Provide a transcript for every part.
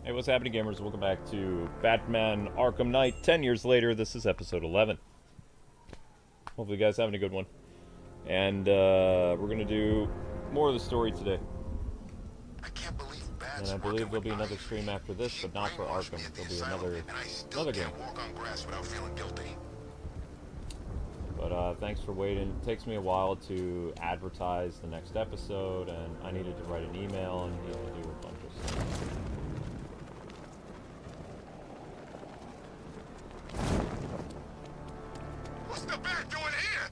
Hey, what's happening, gamers? Welcome back to Batman Arkham Knight. 10 years later, this is episode 11. Hopefully you guys having a good one. And we're going to do more of the story today. I can't believe And I believe there'll be another stream after this, but not for Arkham. There'll be another game. Walk on grass without feeling guilty. But thanks for waiting. It takes me a while to advertise the next episode, and I needed to write an email and needed to do a bunch of stuff. What's the bat doing here?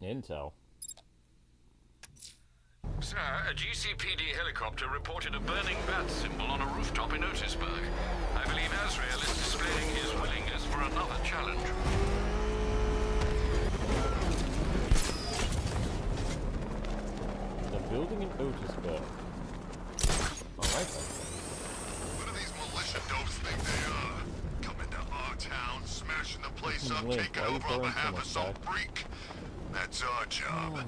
Intel. Sir, a GCPD helicopter reported a burning bat symbol on a rooftop in Otisburg. I believe Azrael is displaying his willingness for another challenge. The building in Otisburg. Alright then. What do these militia dopes think they are? Coming to our town, smashing the place up, Link, taking why are you over on throwing so behalf much of some back? freak. That's our job.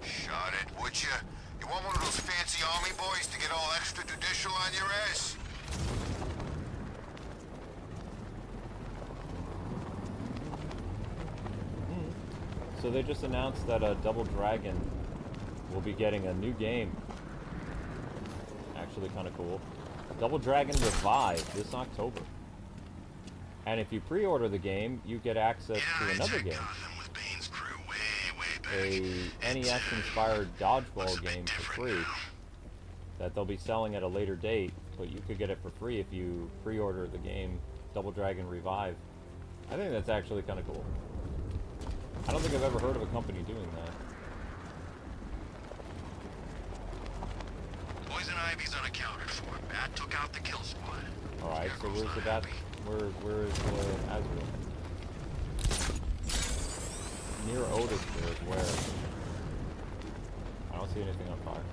Shot it, would you? You want one of those fancy army boys to get all extrajudicial on your ass? So they just announced that Double Dragon will be getting a new game. Actually kind of cool. Double Dragon Revive this October. And if you pre-order the game, you get access to another game. Gotham with Bane's crew way A NES-inspired dodgeball game for free that they'll be selling at a later date, but you could get it for free if you pre-order the game Double Dragon Revive. I think that's actually kind of cool. I don't think I've ever heard of a company doing that. Poison Ivy's unaccounted for. Bat took out the kill squad. Alright, so Scarecrow's where's the not bat? happy. Where is Azrael? Near Otisburg, where? I don't see anything on fire.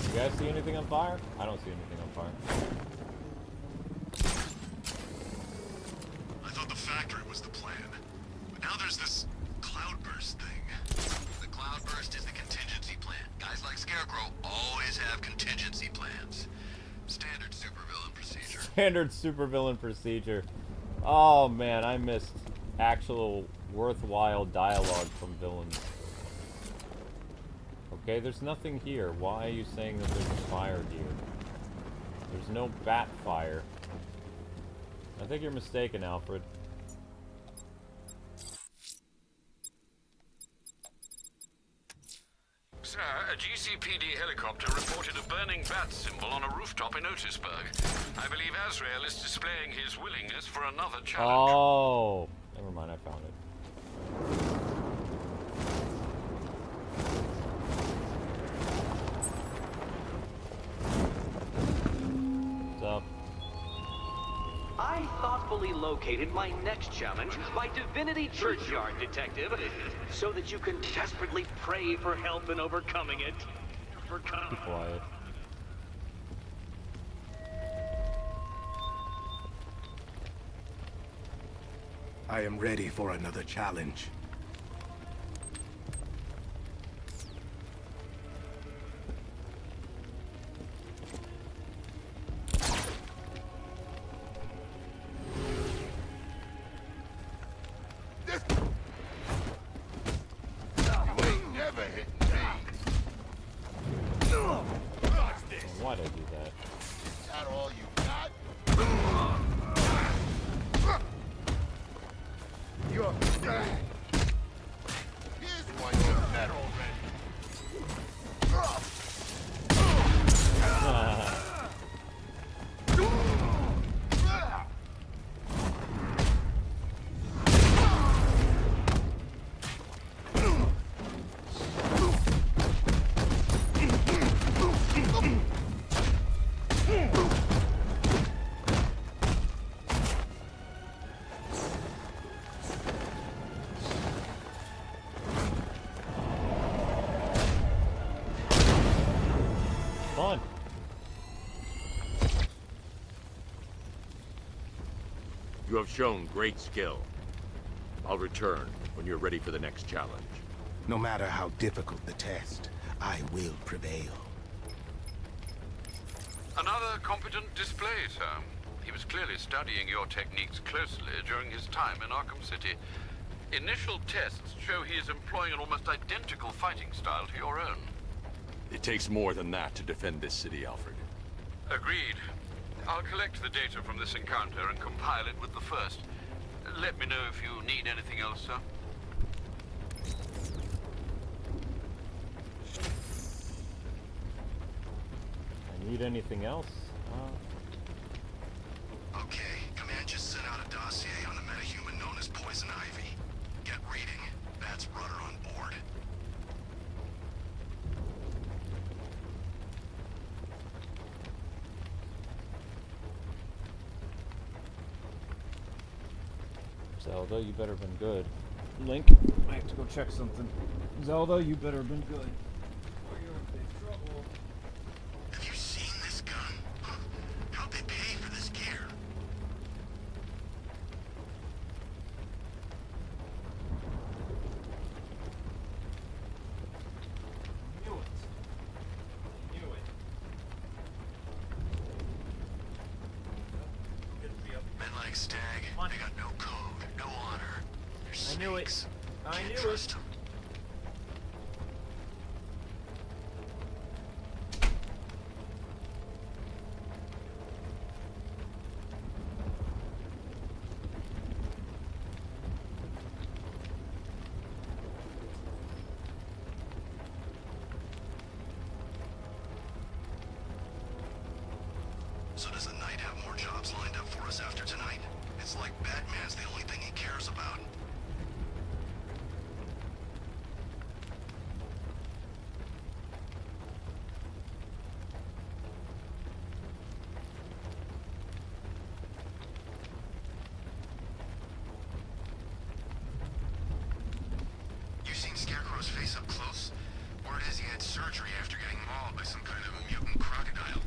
You guys see anything on fire? I don't see anything on fire. I thought the factory was the plan. But now there's this Cloudburst thing. The Cloudburst is the contingency plan. Guys like Scarecrow always have contingency plans. Standard supervillain procedure. Standard supervillain procedure. Oh man, I missed actual worthwhile dialogue from villains. Okay, there's nothing here. Why are you saying that there's a fire here? There's no bat fire. I think you're mistaken, Alfred. Sir, a GCPD helicopter reported a burning bat symbol on a rooftop in Otisburg. I believe Azrael is displaying his willingness for another challenge. Oh, never mind. I found it. What's up? I thoughtfully located my next challenge, my divinity churchyard detective, so that you can desperately pray for help in overcoming it. Be quiet. I am ready for another challenge. You ain't never hit me. Why'd I do that? Is that all you got? You're dead. Here's one you're dead already. You have shown great skill. I'll return when you're ready for the next challenge. No matter how difficult the test, I will prevail. Another competent display, sir. He was clearly studying your techniques closely during his time in Arkham City. Initial tests show he is employing an almost identical fighting style to your own. It takes more than that to defend this city, Alfred. Agreed. I'll collect the data from this encounter and compile it with the first. Let me know if you need anything else, sir. I need anything else? Okay, Command just sent out a dossier on the metahuman known as Poison Ivy. Get reading. That's Rudder on board. Zelda, you better have been good. Link, I have to go check something. Zelda, you better have been good. Or you're in big trouble. Have you seen this gun? How'd they pay for this gear? Knew it. Knew it. Men like Stag, they got no code, no honor. They're I knew it. snakes. I Can't knew it. trust 'em. So does the Knight have more jobs lined up for us after tonight? It's like Batman's the only thing he cares about. You seen Scarecrow's face up close? Word is he had surgery after getting mauled by some kind of mutant crocodile.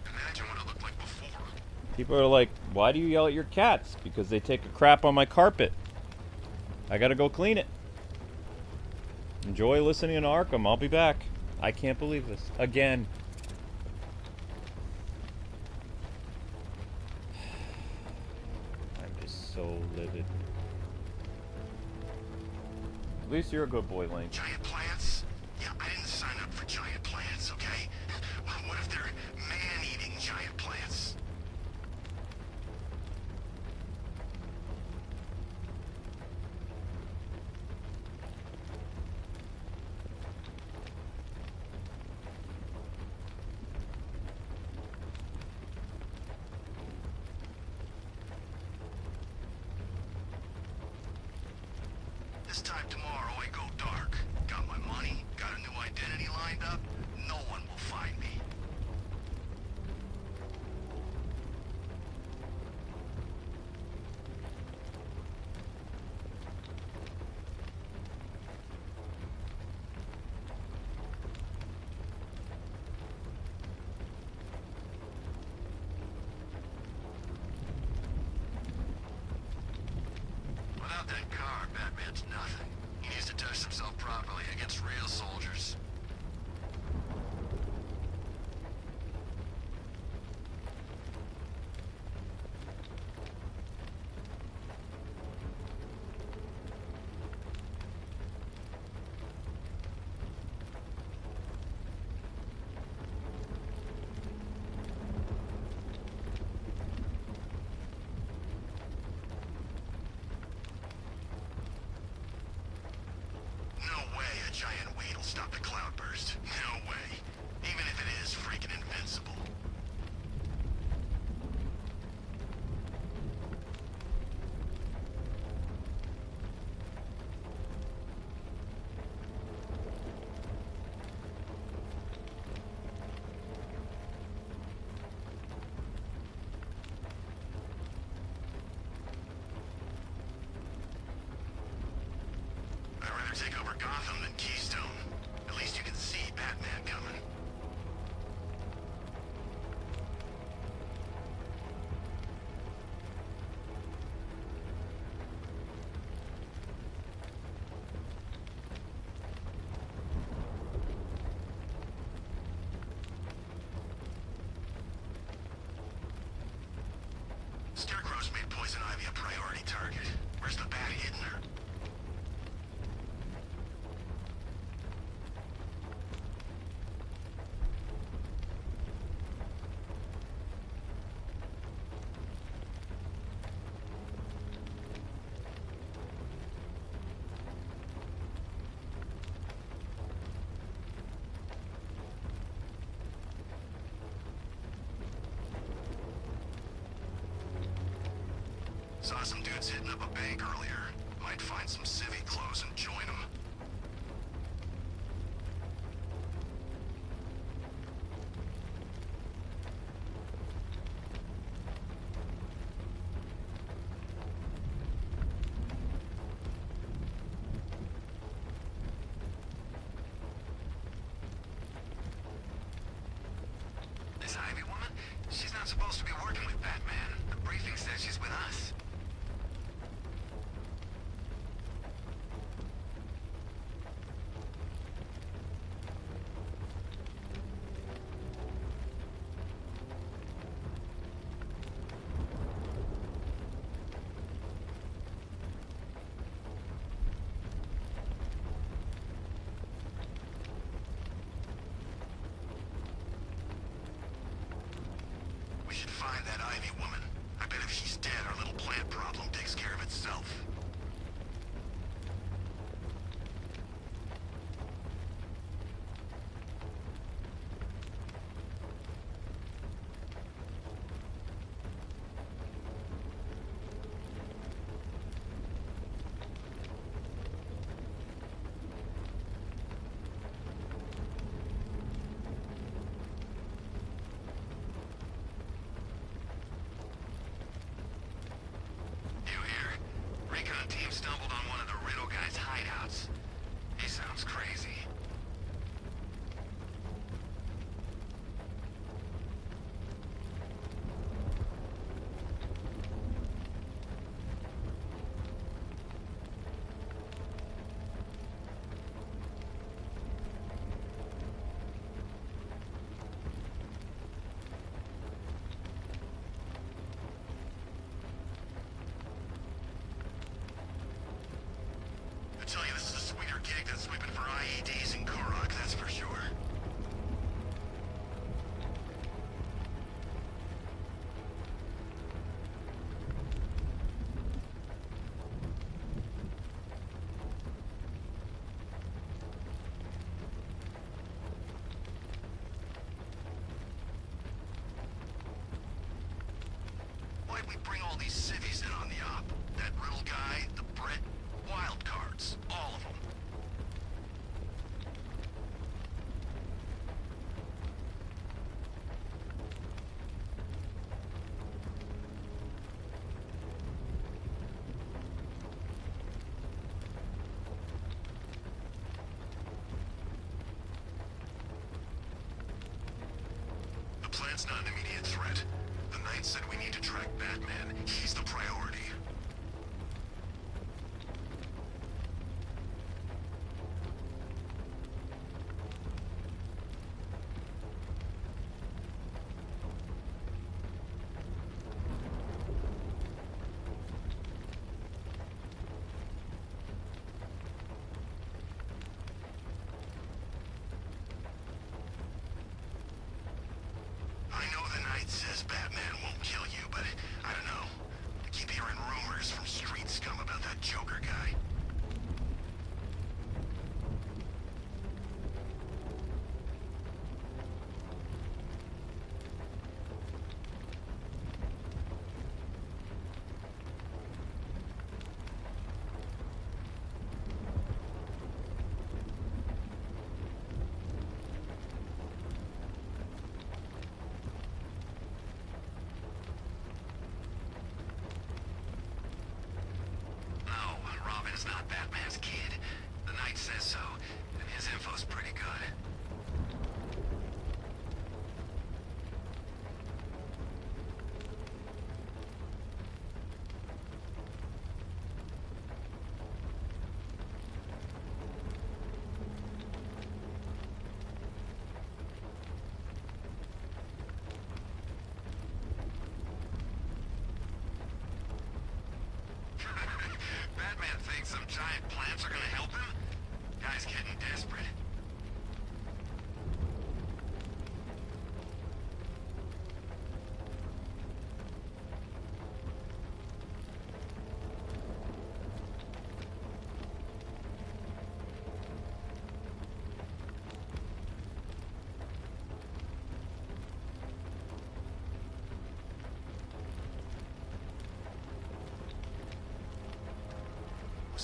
Imagine what it looked like before. People are like, why do you yell at your cats? Because they take a crap on my carpet. I gotta go clean it. Enjoy listening to Arkham. I'll be back. I can't believe this. Again. I'm just so livid. At least you're a good boy, Link. Giant plants? Yeah, I didn't sign up for giant plants, okay? What if they're man-eating giant plants? This time tomorrow I go dark. Got my money, got a new identity lined up. No one will find me. Without that car, Batman's nothing. He needs to test himself properly against real soldiers. No way a giant Saw some dudes hitting up a bank earlier. Might find some civvy clothes and join them. This Ivy woman? She's not supposed to be working with Batman. The briefing says she's with us. We should find that Ivy woman. I bet if she's dead, our little plant problem takes care of itself. You hear? Recon team stumbled on one of the Riddle guy's hideouts. He sounds crazy. I tell you, this is a sweeter gig than sweeping for IEDs in Kurok, that's for sure. Why'd we bring all these civvies in on the op? That Riddle guy, the Brit, wild cards, all of them. The plant's not an immediate threat. The Knight said we need to track Batman. He's the priority. I know the Knight says Batman won't kill you, but I don't know. I keep hearing rumors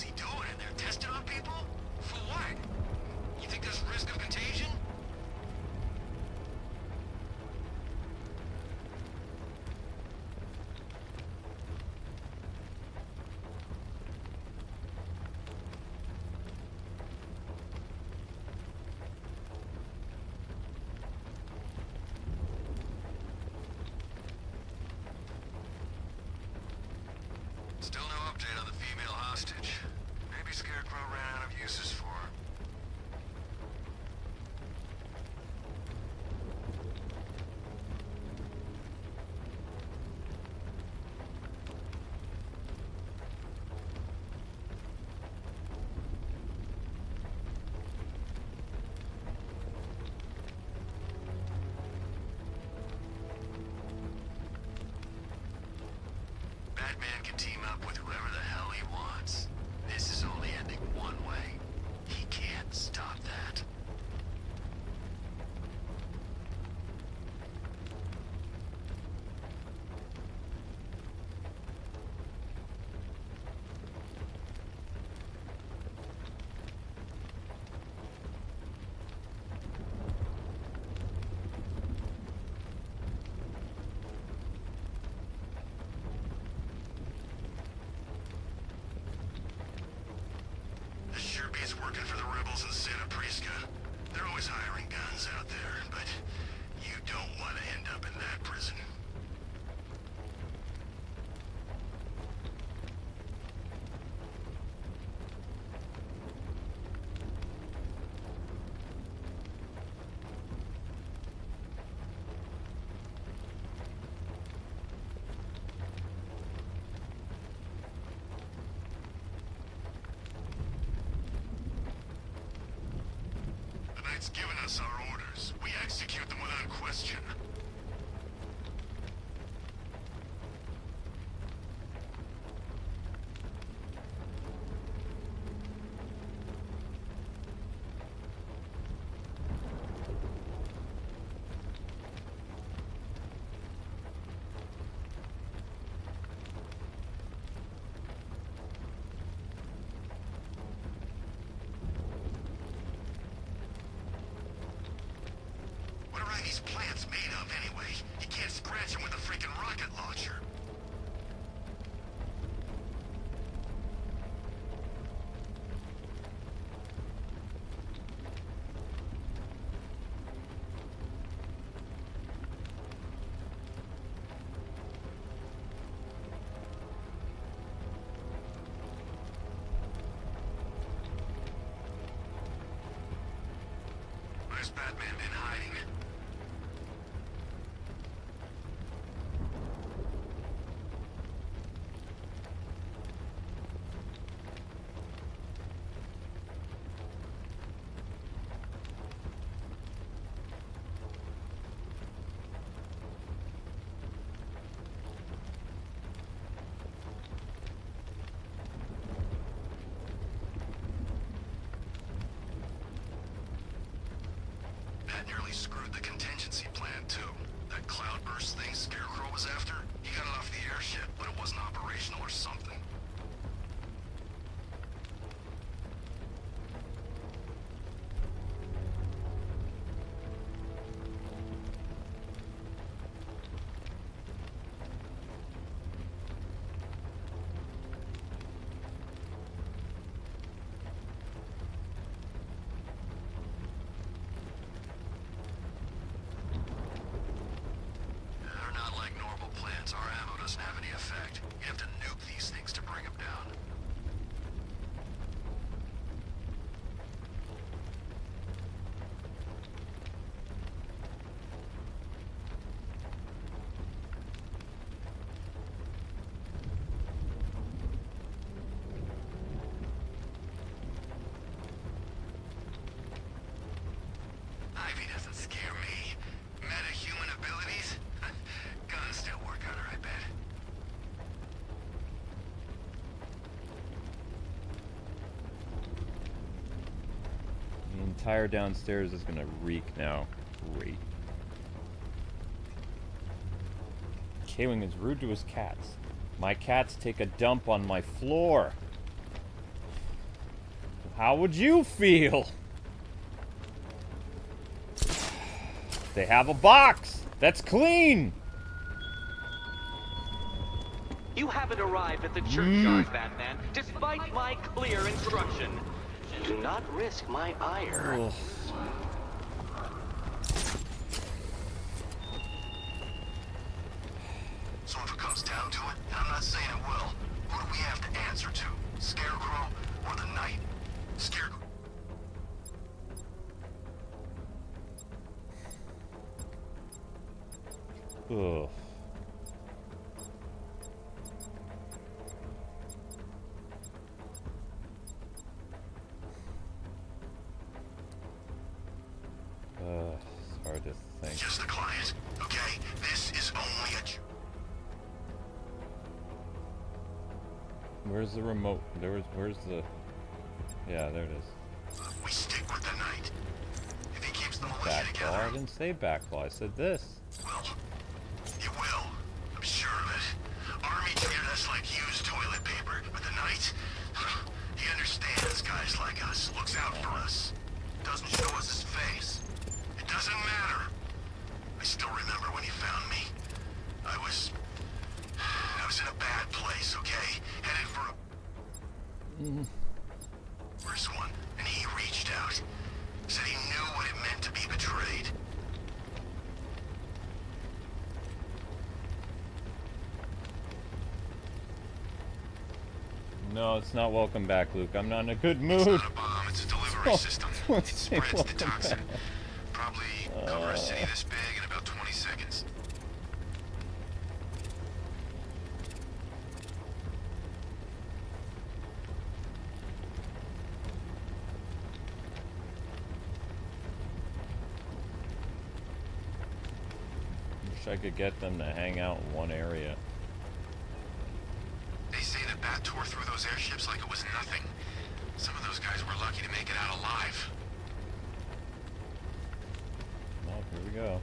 was he doing in there? Testing on people? For what? You think there's risk of contagion? Still no update on the female hostage. Maybe Scarecrow ran out of uses for her. Batman can team up with whoever the hell he wants. This is only ending one way. He can't stop that. This sure beats working for the rebels in Santa Prisca. They're always hiring guns out there, but you don't want to end up in that prison. The Knight's given us our orders. We execute them without question. What are these plants made of anyway? You can't scratch them with a freaking rocket launcher. Where's Batman been hiding? That nearly screwed the contingency plan, too. That Cloudburst thing Scarecrow was after, he got it off the airship, but it wasn't operational or something. They're not like normal plants. Our ammo doesn't have any effect. You have to nuke these things to bring them down. Ivy doesn't scare me. Meta-human abilities? Guns still work on her, I bet. The entire downstairs is gonna reek now. Great. Kwing is rude to his cats. My cats take a dump on my floor. How would you feel? They have a box that's clean. You haven't arrived at the churchyard, Batman, despite my clear instruction. Do not risk my ire. Ugh. So if it comes down to it, and I'm not saying it will, who do we have to answer to? Scarecrow or the Knight? Scarecrow. Ugh. It's hard to think. Just a client, okay? This is only a... Where's the remote? Where's the... Yeah, there it is. We stick with the Knight. If he keeps the militia Backclaw? together... I didn't say backclaw. I said this. Well, you will. I'm sure of it. Army treated us like used toilet paper, but the Knight... He understands guys like us, looks out for us. Doesn't show us his face. It doesn't matter. I still remember when he found me. I was in a bad place, okay? Headed for a... Worse one. And he reached out. Said he knew what it meant to be betrayed. No, it's not welcome back, Luke. I'm not in a good mood. It's not a bomb, it's a delivery system. Don't It say spreads the welcome toxin. back. Probably cover a city this big in about 20 seconds. Wish I could get them to hang out in one area. They say the Bat tore through those airships like it was nothing. Some of those guys were lucky to make it out alive. Well, here we go.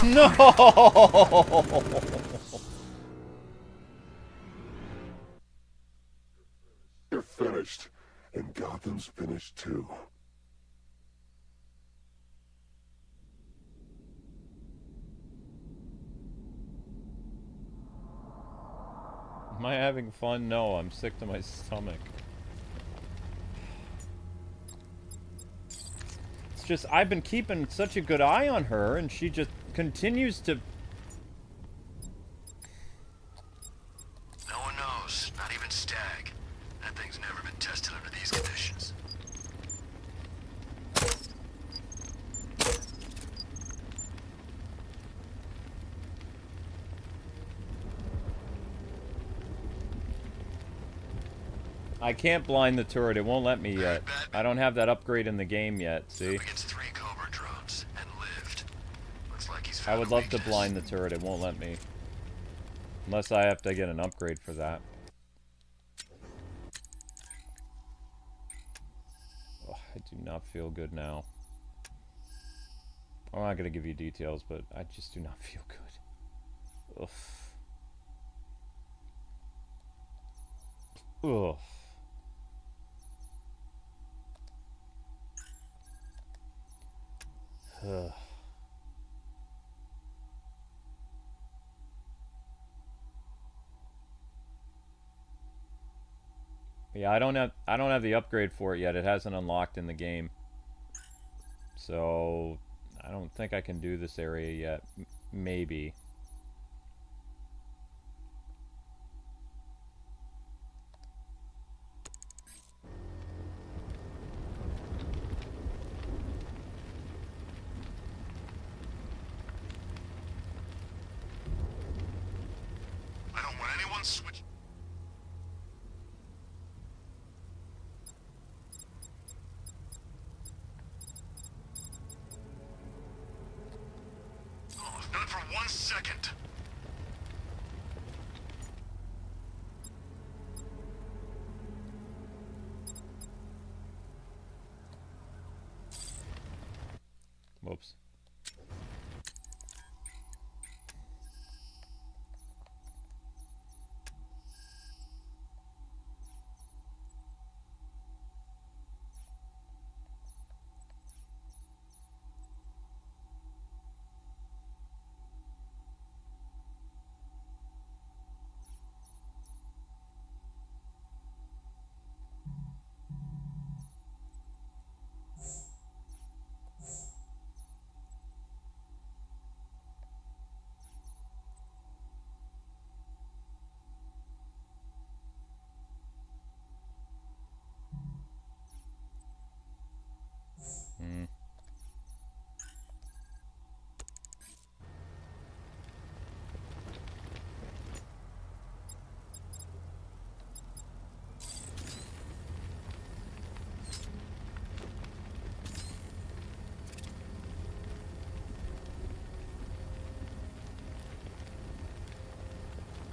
No! You're finished, and Gotham's finished too. Am I having fun? No, I'm sick to my stomach. It's just, I've been keeping such a good eye on her, and she just continues to... No one knows, not even Stag. That thing's never been tested under these conditions. I can't blind the turret, it won't let me yet. I don't have that upgrade in the game yet, see? Against 3 Cobra drones and lived. Looks like he's I would love to weakness. blind the turret, it won't let me. Unless I have to get an upgrade for that. Oh, I do not feel good now. I'm not gonna give you details, but I just do not feel good. Ugh. Ugh. Ugh. Yeah, I don't have the upgrade for it yet. It hasn't unlocked in the game. So I don't think I can do this area yet. Maybe. I don't want anyone switch. Not for 1 second. Whoops.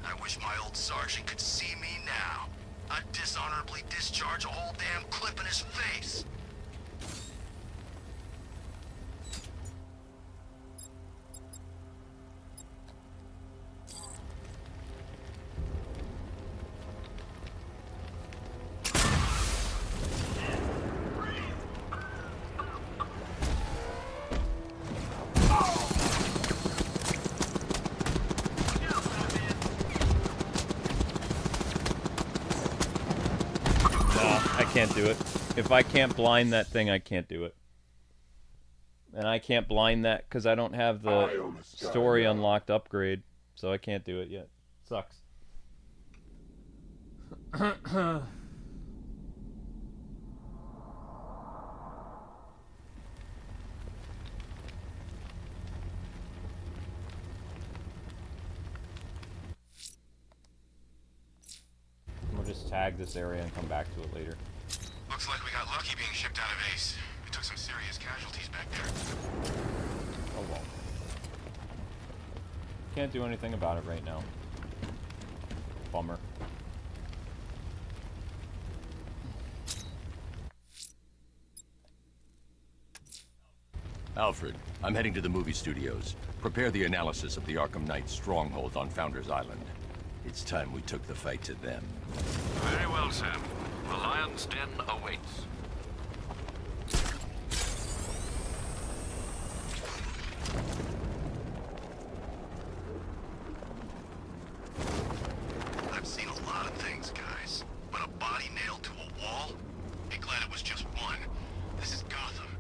I wish my old sergeant could see me now. I'd dishonorably discharge a whole damn clip in his face. Can't do it. If I can't blind that thing, I can't do it. And I can't blind that because I don't have the story unlocked upgrade, so I can't do it yet. Sucks. We'll just tag this area and come back to it later. Looks like we got lucky being shipped out of Ace. We took some serious casualties back there. Oh well. Can't do anything about it right now. Bummer. Alfred, I'm heading to the movie studios. Prepare the analysis of the Arkham Knight's stronghold on Founders Island. It's time we took the fight to them. Very well, Sam. The Lion's Den awaits. I've seen a lot of things, guys. But a body nailed to a wall? Be glad it was just one. This is Gotham.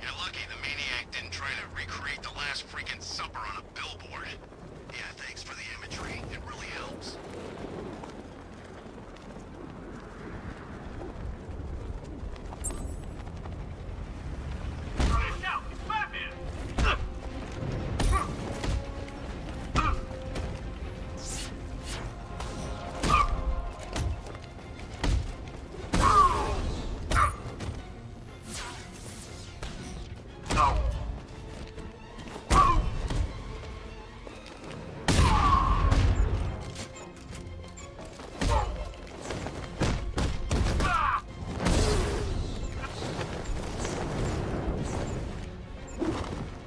You're lucky the maniac didn't try to recreate the last freaking supper on a billboard. Yeah, thanks for the imagery. It really helps.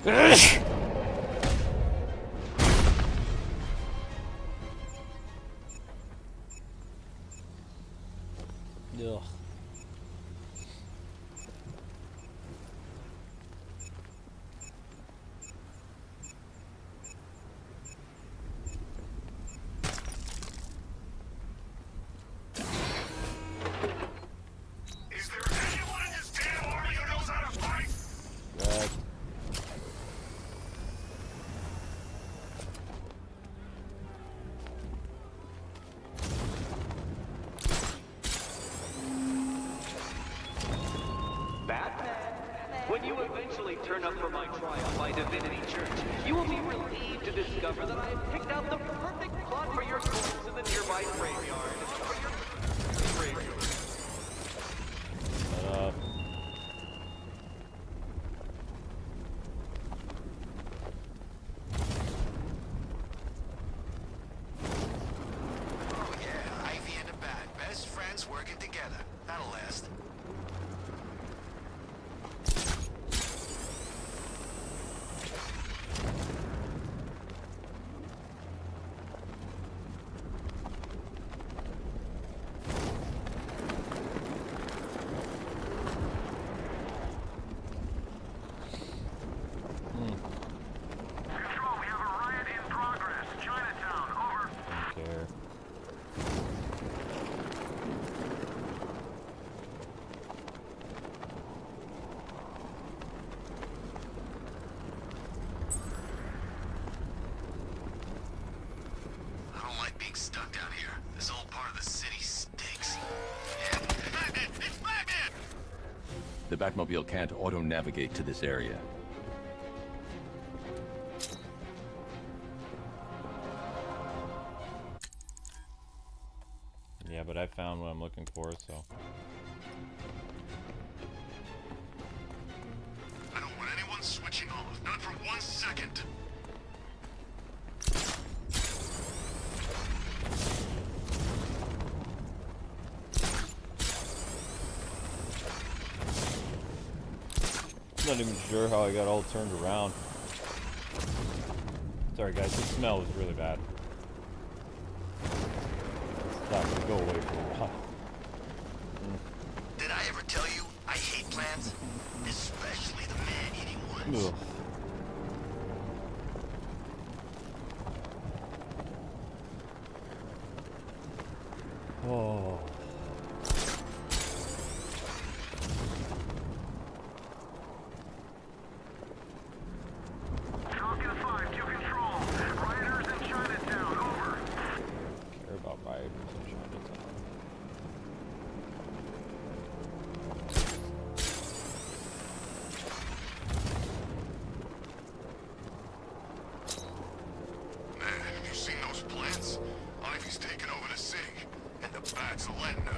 Ugh. Is there anyone in this damn army who knows how to fight? Right. When you eventually turn up for my trial by Divinity Church, you will be relieved to discover that I have picked out the perfect plot for your corpse in the nearby graveyard. Us working together. That'll last. Control, we have a riot in progress. Chinatown, over. Care. I don't like being stuck down here. This old part of the city stinks. Yeah, Batman! It's Batman! The Batmobile can't auto-navigate to this area. Yeah, but I found what I'm looking for, so. I don't want anyone switching off. Not for 1 second. I'm not even sure how I got all turned around. Sorry guys, the smell was really bad. Stop, go away for a while. Did I ever tell you I hate plants? Especially the man-eating ones. Ugh. Oh. Copy the 5, to control. Rioters in Chinatown, over. Care about rioters in Chinatown. Man, have you seen those plants? Ivy's taken over the city, and the bats are letting her.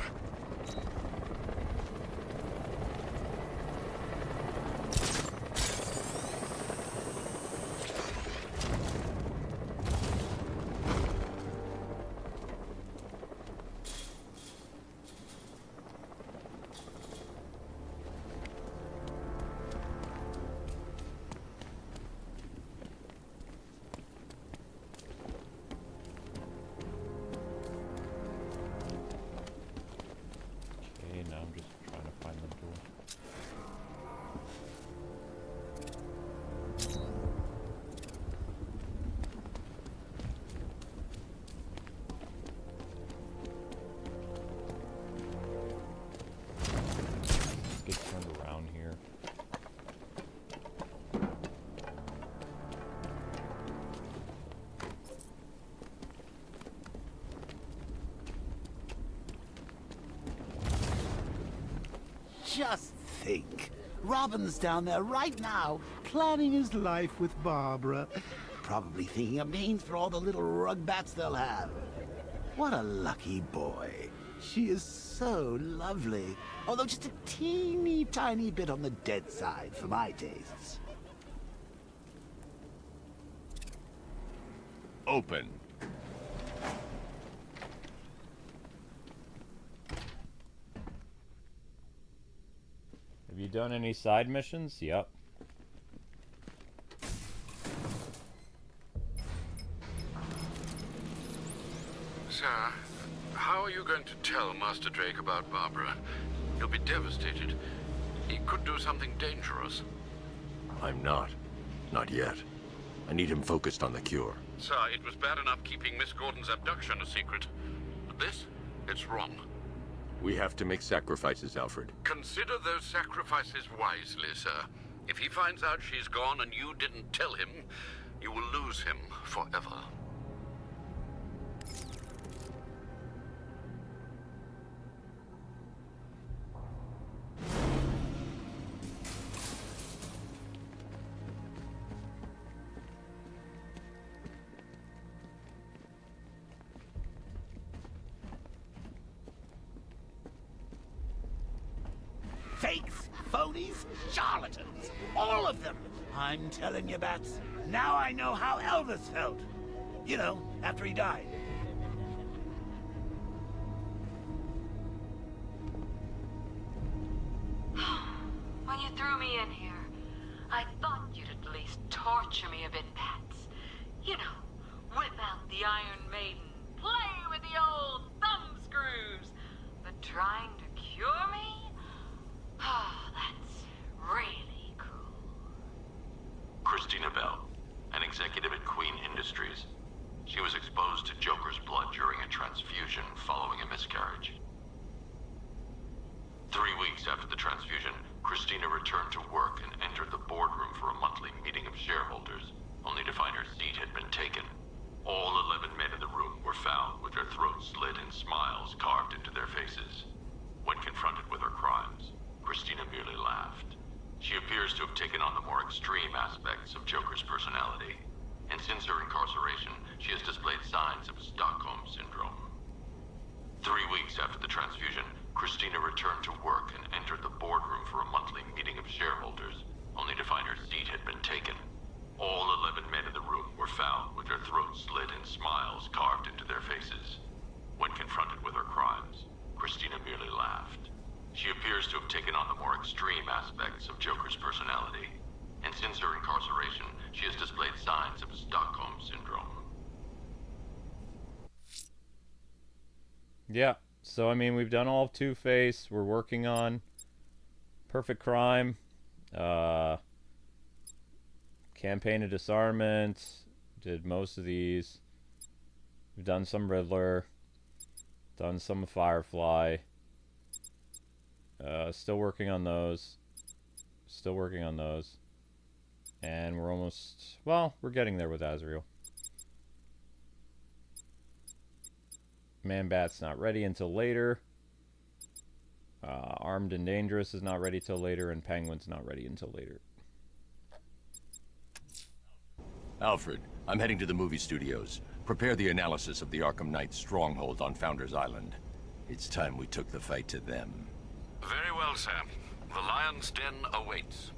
Okay, now I'm just trying to find the door. Let's get turned around here. Just think. Robin's down there right now, planning his life with Barbara. Probably thinking of names for all the little rug bats they'll have. What a lucky boy. She is so lovely. Although just a teeny tiny bit on the dead side for my tastes. Open. Have you done any side missions? Yep. Sir, how are you going to tell Master Drake about Barbara? He'll be devastated. He could do something dangerous. I'm not. Not yet. I need him focused on the cure. Sir, it was bad enough keeping Miss Gordon's abduction a secret. But this? It's wrong. We have to make sacrifices, Alfred. Consider those sacrifices wisely, sir. If he finds out she's gone and you didn't tell him, you will lose him forever. Fakes, phonies, charlatans. All of them. I'm telling you, Bats. Now I know how Elvis felt. You know, after he died. threw me in here. I thought you'd at least torture me a bit, Pats. You know, whip out the Iron Maiden, play with the old thumb screws. But trying to cure me? Ah, that's really cool. Christina Bale, an executive at Queen Industries. She was exposed to Joker's blood during a transfusion following a miscarriage. 3 weeks after the transfusion, Christina returned to work and entered the boardroom for a monthly meeting of shareholders, only to find her seat had been taken. All 11 men in the room were found with their throats slit and smiles carved into their faces. When confronted with her crimes, Christina merely laughed. She appears to have taken on the more extreme aspects of Joker's personality, and since her incarceration, she has displayed signs of Stockholm Syndrome. 3 weeks after the transfusion, Christina returned to work and entered the boardroom for a monthly meeting of shareholders, only to find her seat had been taken. All 11 men in the room were found with their throats slit and smiles carved into their faces. When confronted with her crimes, Christina merely laughed. She appears to have taken on the more extreme aspects of Joker's personality, and since her incarceration, she has displayed signs of Stockholm Syndrome. Yeah, so I mean, we've done all of Two-Face. We're working on Perfect Crime, Campaign of Disarmament, did most of these. We've done some Riddler, done some Firefly. Still working on those. Still working on those. And we're almost, well, we're getting there with Azrael. Man-Bat's not ready until later. Armed and Dangerous is not ready till later, and Penguin's not ready until later. Alfred, I'm heading to the movie studios. Prepare the analysis of the Arkham Knight's stronghold on Founders Island. It's time we took the fight to them. Very well, sir. The Lion's Den awaits.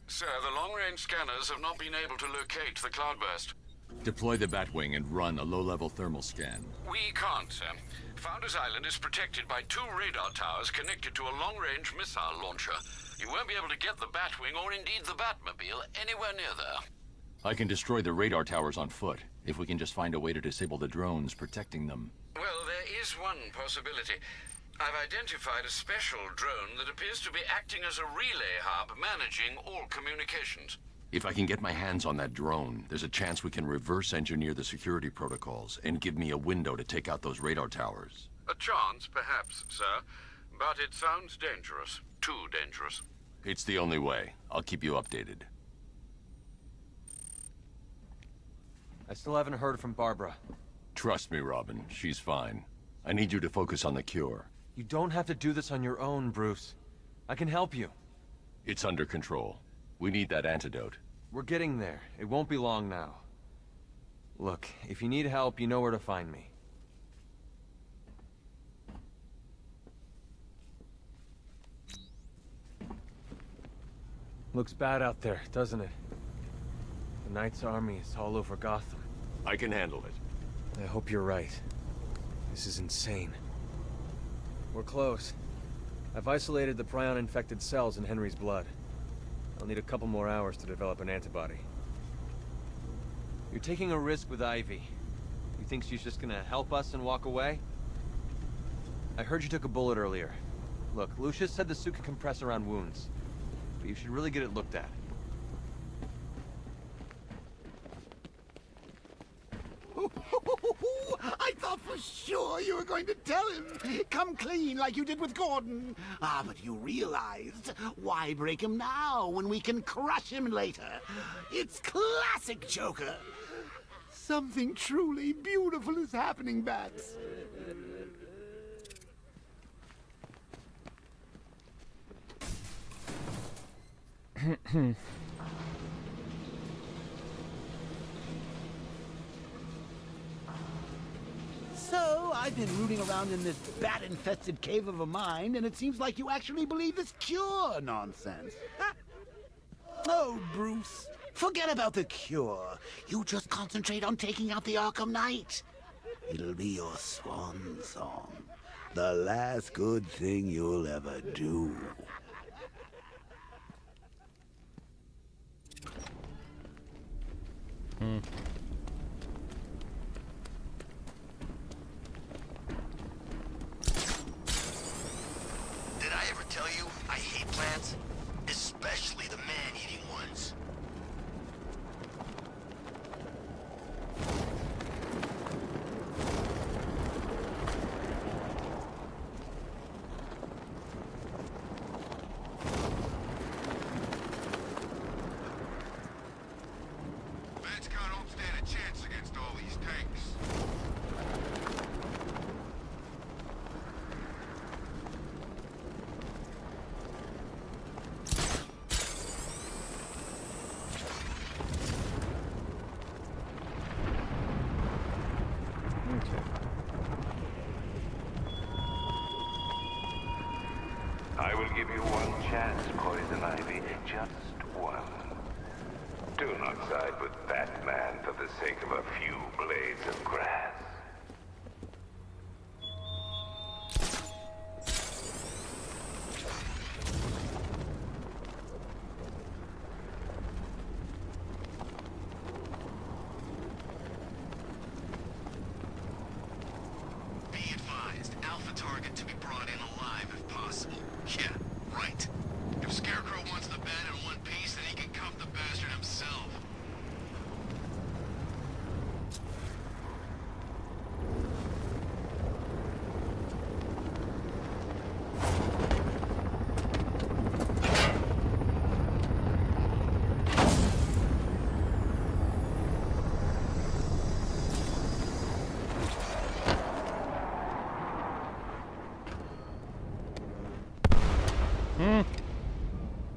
Sir, the long-range scanners have not been able to locate the Cloudburst. Deploy the Batwing and run a low-level thermal scan. We can't, sir. Founders Island is protected by 2 radar towers connected to a long-range missile launcher. You won't be able to get the Batwing or indeed the Batmobile anywhere near there. I can destroy the radar towers on foot, if we can just find a way to disable the drones protecting them. Well, there is one possibility. I've identified a special drone that appears to be acting as a relay hub managing all communications. If I can get my hands on that drone, there's a chance we can reverse engineer the security protocols and give me a window to take out those radar towers. A chance, perhaps, sir. But it sounds dangerous. Too dangerous. It's the only way. I'll keep you updated. I still haven't heard from Barbara. Trust me, Robin. She's fine. I need you to focus on the cure. You don't have to do this on your own, Bruce. I can help you. It's under control. We need that antidote. We're getting there. It won't be long now. Look, if you need help, you know where to find me. Looks bad out there, doesn't it? The Knight's army is all over Gotham. I can handle it. I hope you're right. This is insane. We're close. I've isolated the prion-infected cells in Henry's blood. I'll need a couple more hours to develop an antibody. You're taking a risk with Ivy. You think she's just gonna help us and walk away? I heard you took a bullet earlier. Look, Lucius said the suit can compress around wounds, but you should really get it looked at. I thought for sure you were going to tell him. Come clean like you did with Gordon. Ah, but you realized, why break him now when we can crush him later? It's classic Joker. Something truly beautiful is happening, Bats. So, I've been rooting around in this bat-infested cave of a mind, and it seems like you actually believe this cure nonsense. Oh, Bruce, forget about the cure. You just concentrate on taking out the Arkham Knight. It'll be your swan song. The last good thing you'll ever do. Did I ever tell you I hate plants? Especially the man-eating ones. Batchcon don't stand a chance against all these tanks. Okay. I will give you one chance, Poison Ivy. Just one. Do not side with Batman for the sake of a few blades of grass. Be advised, Alpha target to be brought in alive if possible. Yeah, right. If Scarecrow wants the bat in one piece, then he can cuff the bastard himself.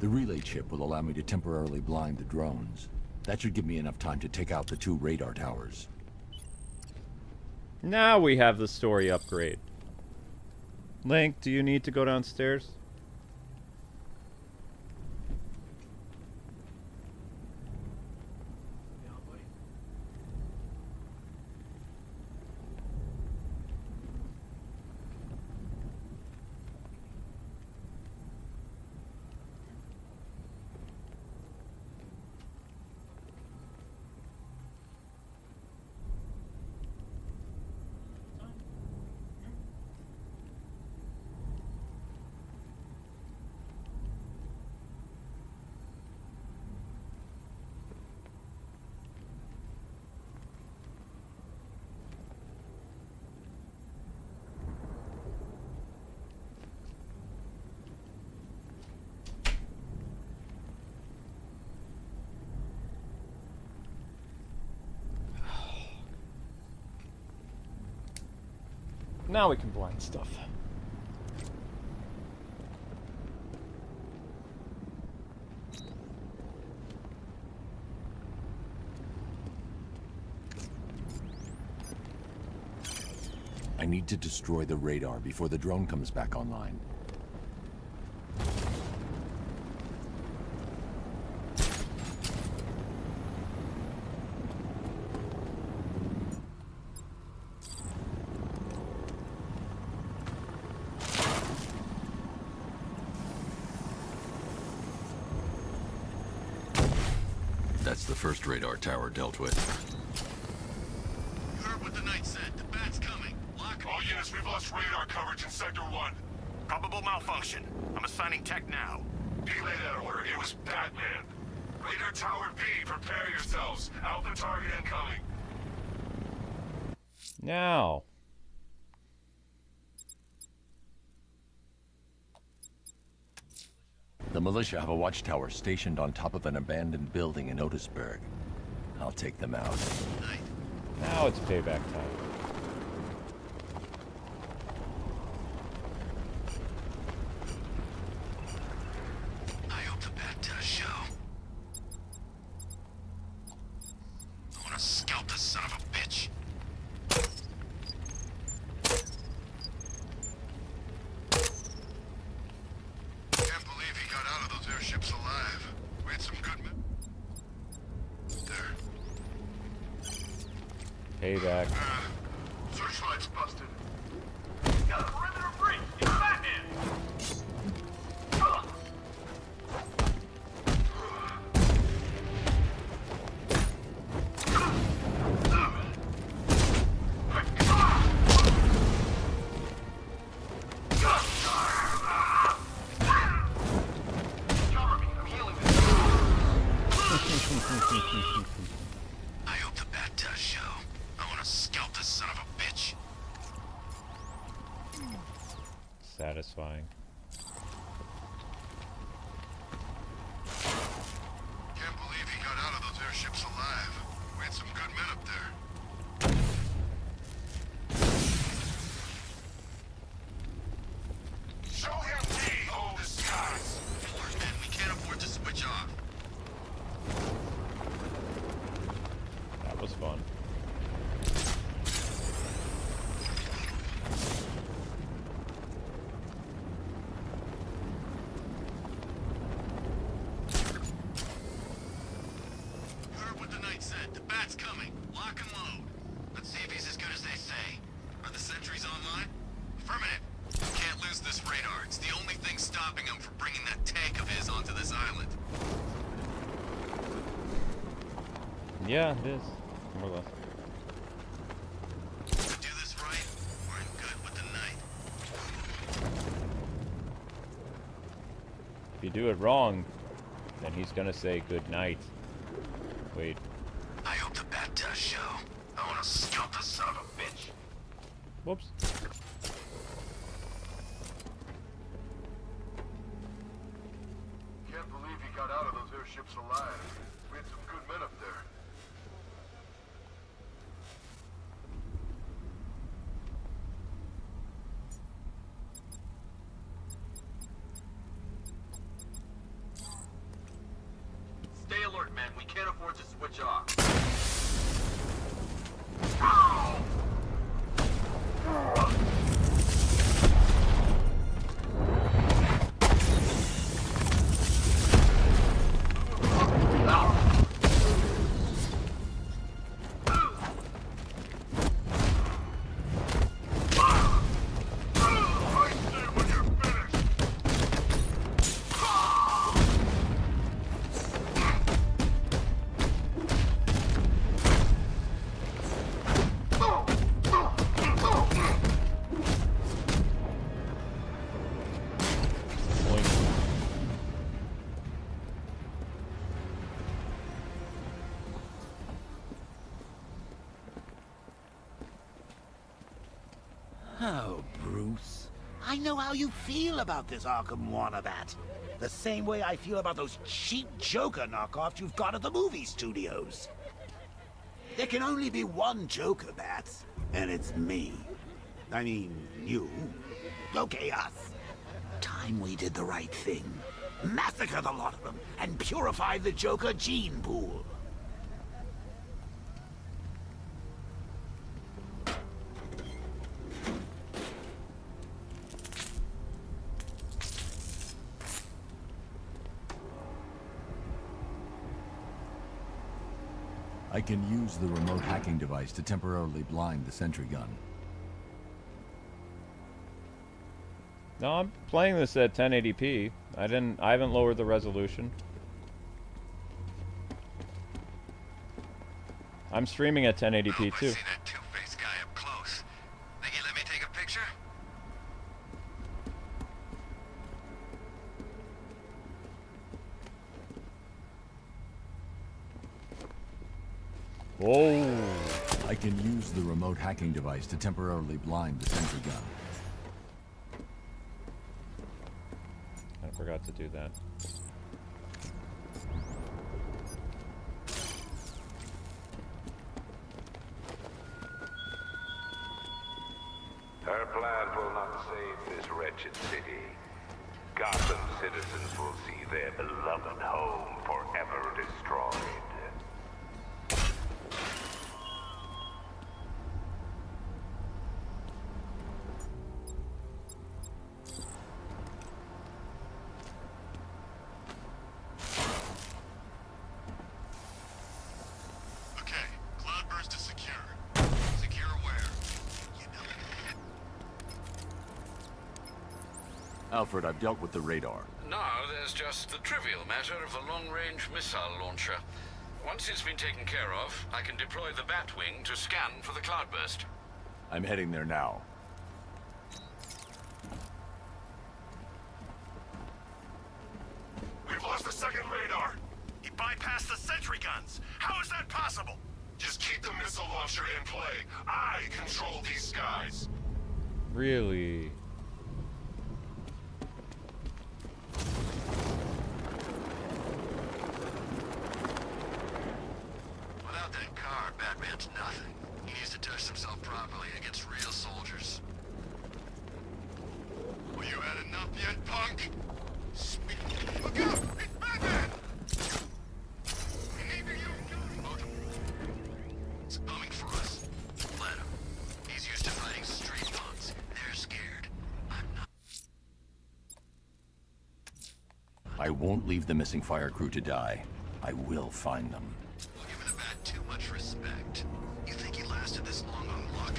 The relay chip will allow me to temporarily blind the drones. That should give me enough time to take out the 2 radar towers. Now we have the story upgrade. Link, do you need to go downstairs? Now we can blind stuff. I need to destroy the radar before the drone comes back online. That's the first radar tower dealt with. You heard what the knight said. The bat's coming. Lock All units, we've lost radar coverage in Sector 1. Probable malfunction. I'm assigning tech now. Delay that order. It was Batman. Radar Tower B, prepare yourselves. Alpha target incoming. Now. The militia have a watchtower stationed on top of an abandoned building in Otisburg. I'll take them out. Now it's payback time. I hope the bat does show. I want to scalp this son of a bitch. Can't believe he got out of those airships alive. We had some good men. There. Payback. Sir, satisfying. Can't believe he got out of those airships alive. We had some good men up there. Show him the old disguise! Men, we can't afford to switch off. That was fun. Heard what the knight said. The bat's coming. Lock and load. Let's see if he's as good as they say. Are the sentries online? Affirmative. We can't lose this radar. It's the only thing stopping him from bringing that tank of his onto this island. Yeah, it is. More or less. If we do this right, we're in good with the knight. If you do it wrong, then he's gonna say good night. Wait. I hope the bat does show. I want to scalp the son of a bitch. Whoops. Can't believe he got out of those airships alive. We had some good men up there. Stay alert, man. We can't afford to switch off. Oh, Bruce. I know how you feel about this Arkham Wannabat. The same way I feel about those cheap Joker knockoffs you've got at the movie studios. There can only be one Joker, Bats, and it's me. I mean, you. Okay, us. Time we did the right thing. Massacre the lot of them, and purify the Joker gene pool. I can use the remote hacking device to temporarily blind the sentry gun. No, I'm playing this at 1080p. I haven't lowered the resolution. I'm streaming at 1080p too. See that two-faced guy up close. Think he'd let me take a picture? Whoa! I can use the remote hacking device to temporarily blind the sentry gun. I forgot to do that. Her plan will not save this wretched city. Gotham citizens will see their beloved home forever destroyed. Okay, Cloudburst is secure. Secure where? You know. Alfred, I've dealt with the radar. Now there's just the trivial matter of the long-range missile launcher. Once it's been taken care of, I can deploy the Batwing to scan for the Cloudburst. I'm heading there now. We've lost the second radar. He bypassed the sentry guns. How is that possible? Just keep the missile launcher in play. I control these skies. Really? properly against real soldiers. Well, you had enough yet, punk? Look out! It's Batman! It's coming for us. Let him. He's used to fighting street punks. They're scared. I'm not. I won't leave the missing fire crew to die. I will find them. We're giving the bat too much respect. You think he lasted this long on luck?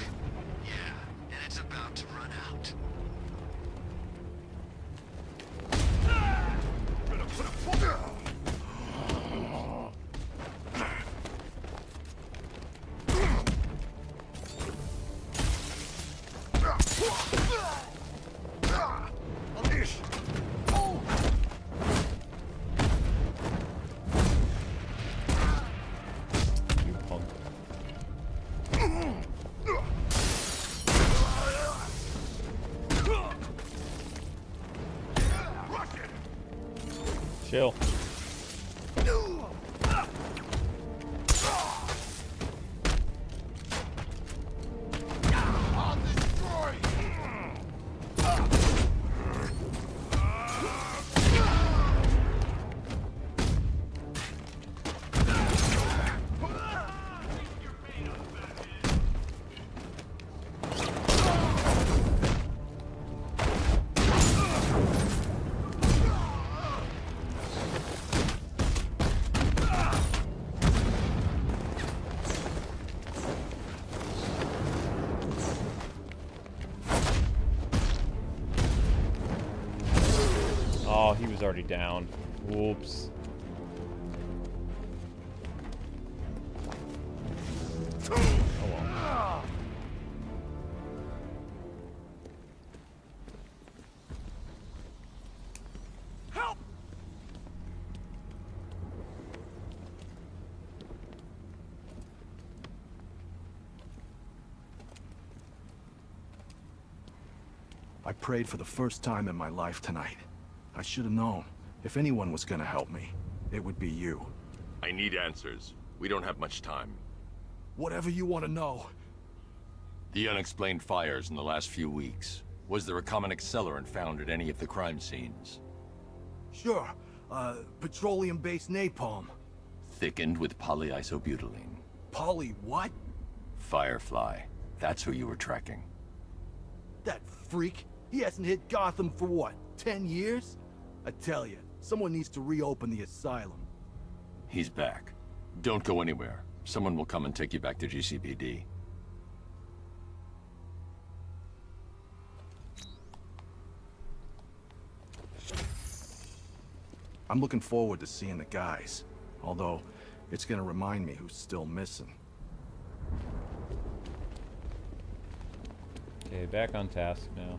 Yeah, and it's about to run out. You punk. Chill. Oh, he was already down. Whoops. Oh well. Help! I prayed for the first time in my life tonight. I should have known. If anyone was gonna help me, it would be you. I need answers. We don't have much time. Whatever you want to know. The unexplained fires in the last few weeks. Was there a common accelerant found at any of the crime scenes? Sure, petroleum-based napalm. Thickened with polyisobutylene. Polly what? Firefly. That's who you were tracking. That freak? He hasn't hit Gotham for what, 10 years? I tell you, someone needs to reopen the asylum. He's back. Don't go anywhere. Someone will come and take you back to GCPD. I'm looking forward to seeing the guys. Although, it's gonna remind me who's still missing. Okay, back on task now.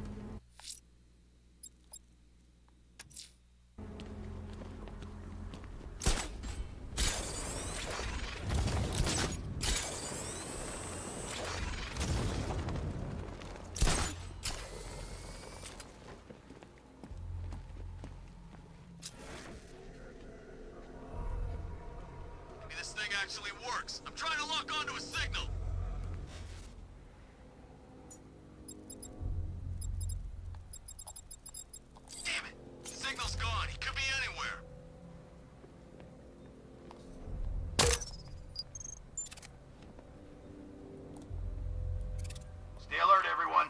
Maybe this thing actually works. I'm trying to lock onto a signal. Damn it. The signal's gone. He could be anywhere. Stay alert, everyone.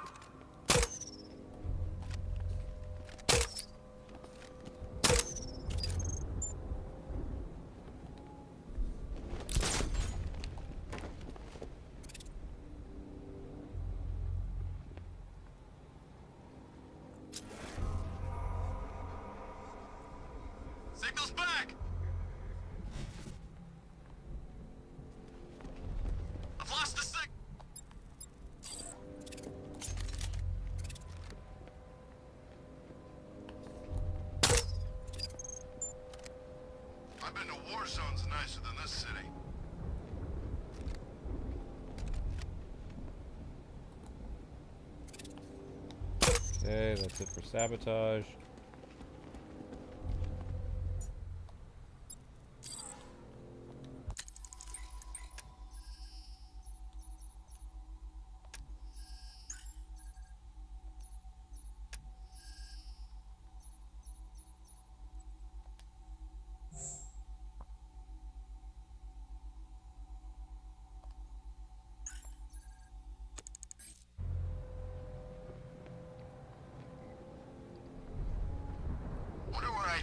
Signal's back! I've lost the signal! I've been to war zones nicer than this city. Okay, that's it for sabotage.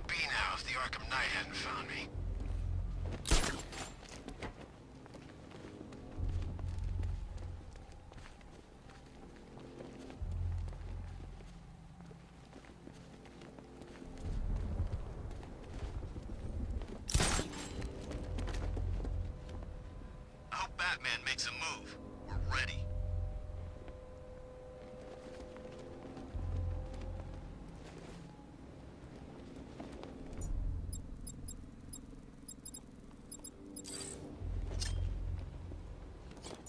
be now if the Arkham Knight hadn't found me. I hope Batman makes a move. We're ready.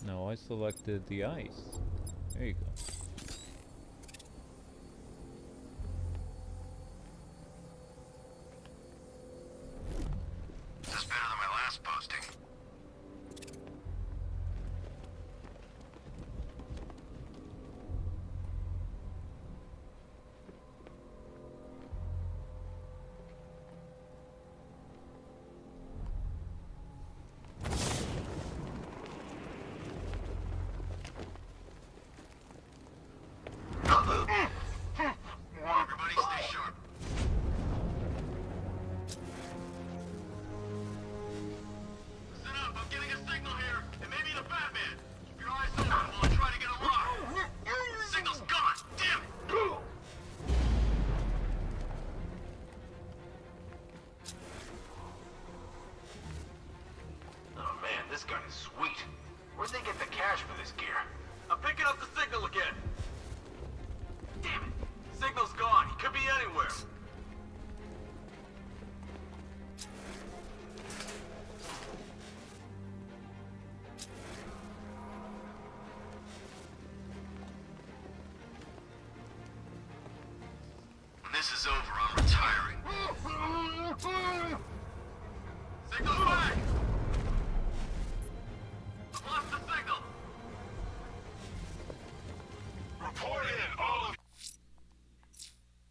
No, I selected the ice. There you go. That's better than my last posting. Everybody stay sharp. Listen up, I'm getting a signal here. It may be the Batman. Keep your eyes open while I try to get a lock. The signal's gone. Damn it. Oh man, this gun is sweet. Where'd they get the cash for this gear? I'm picking up the signal again. Damn it! Signal's gone. He could be anywhere. When this is over, I'm retiring. Signal's back! I've lost the signal. Report in, all of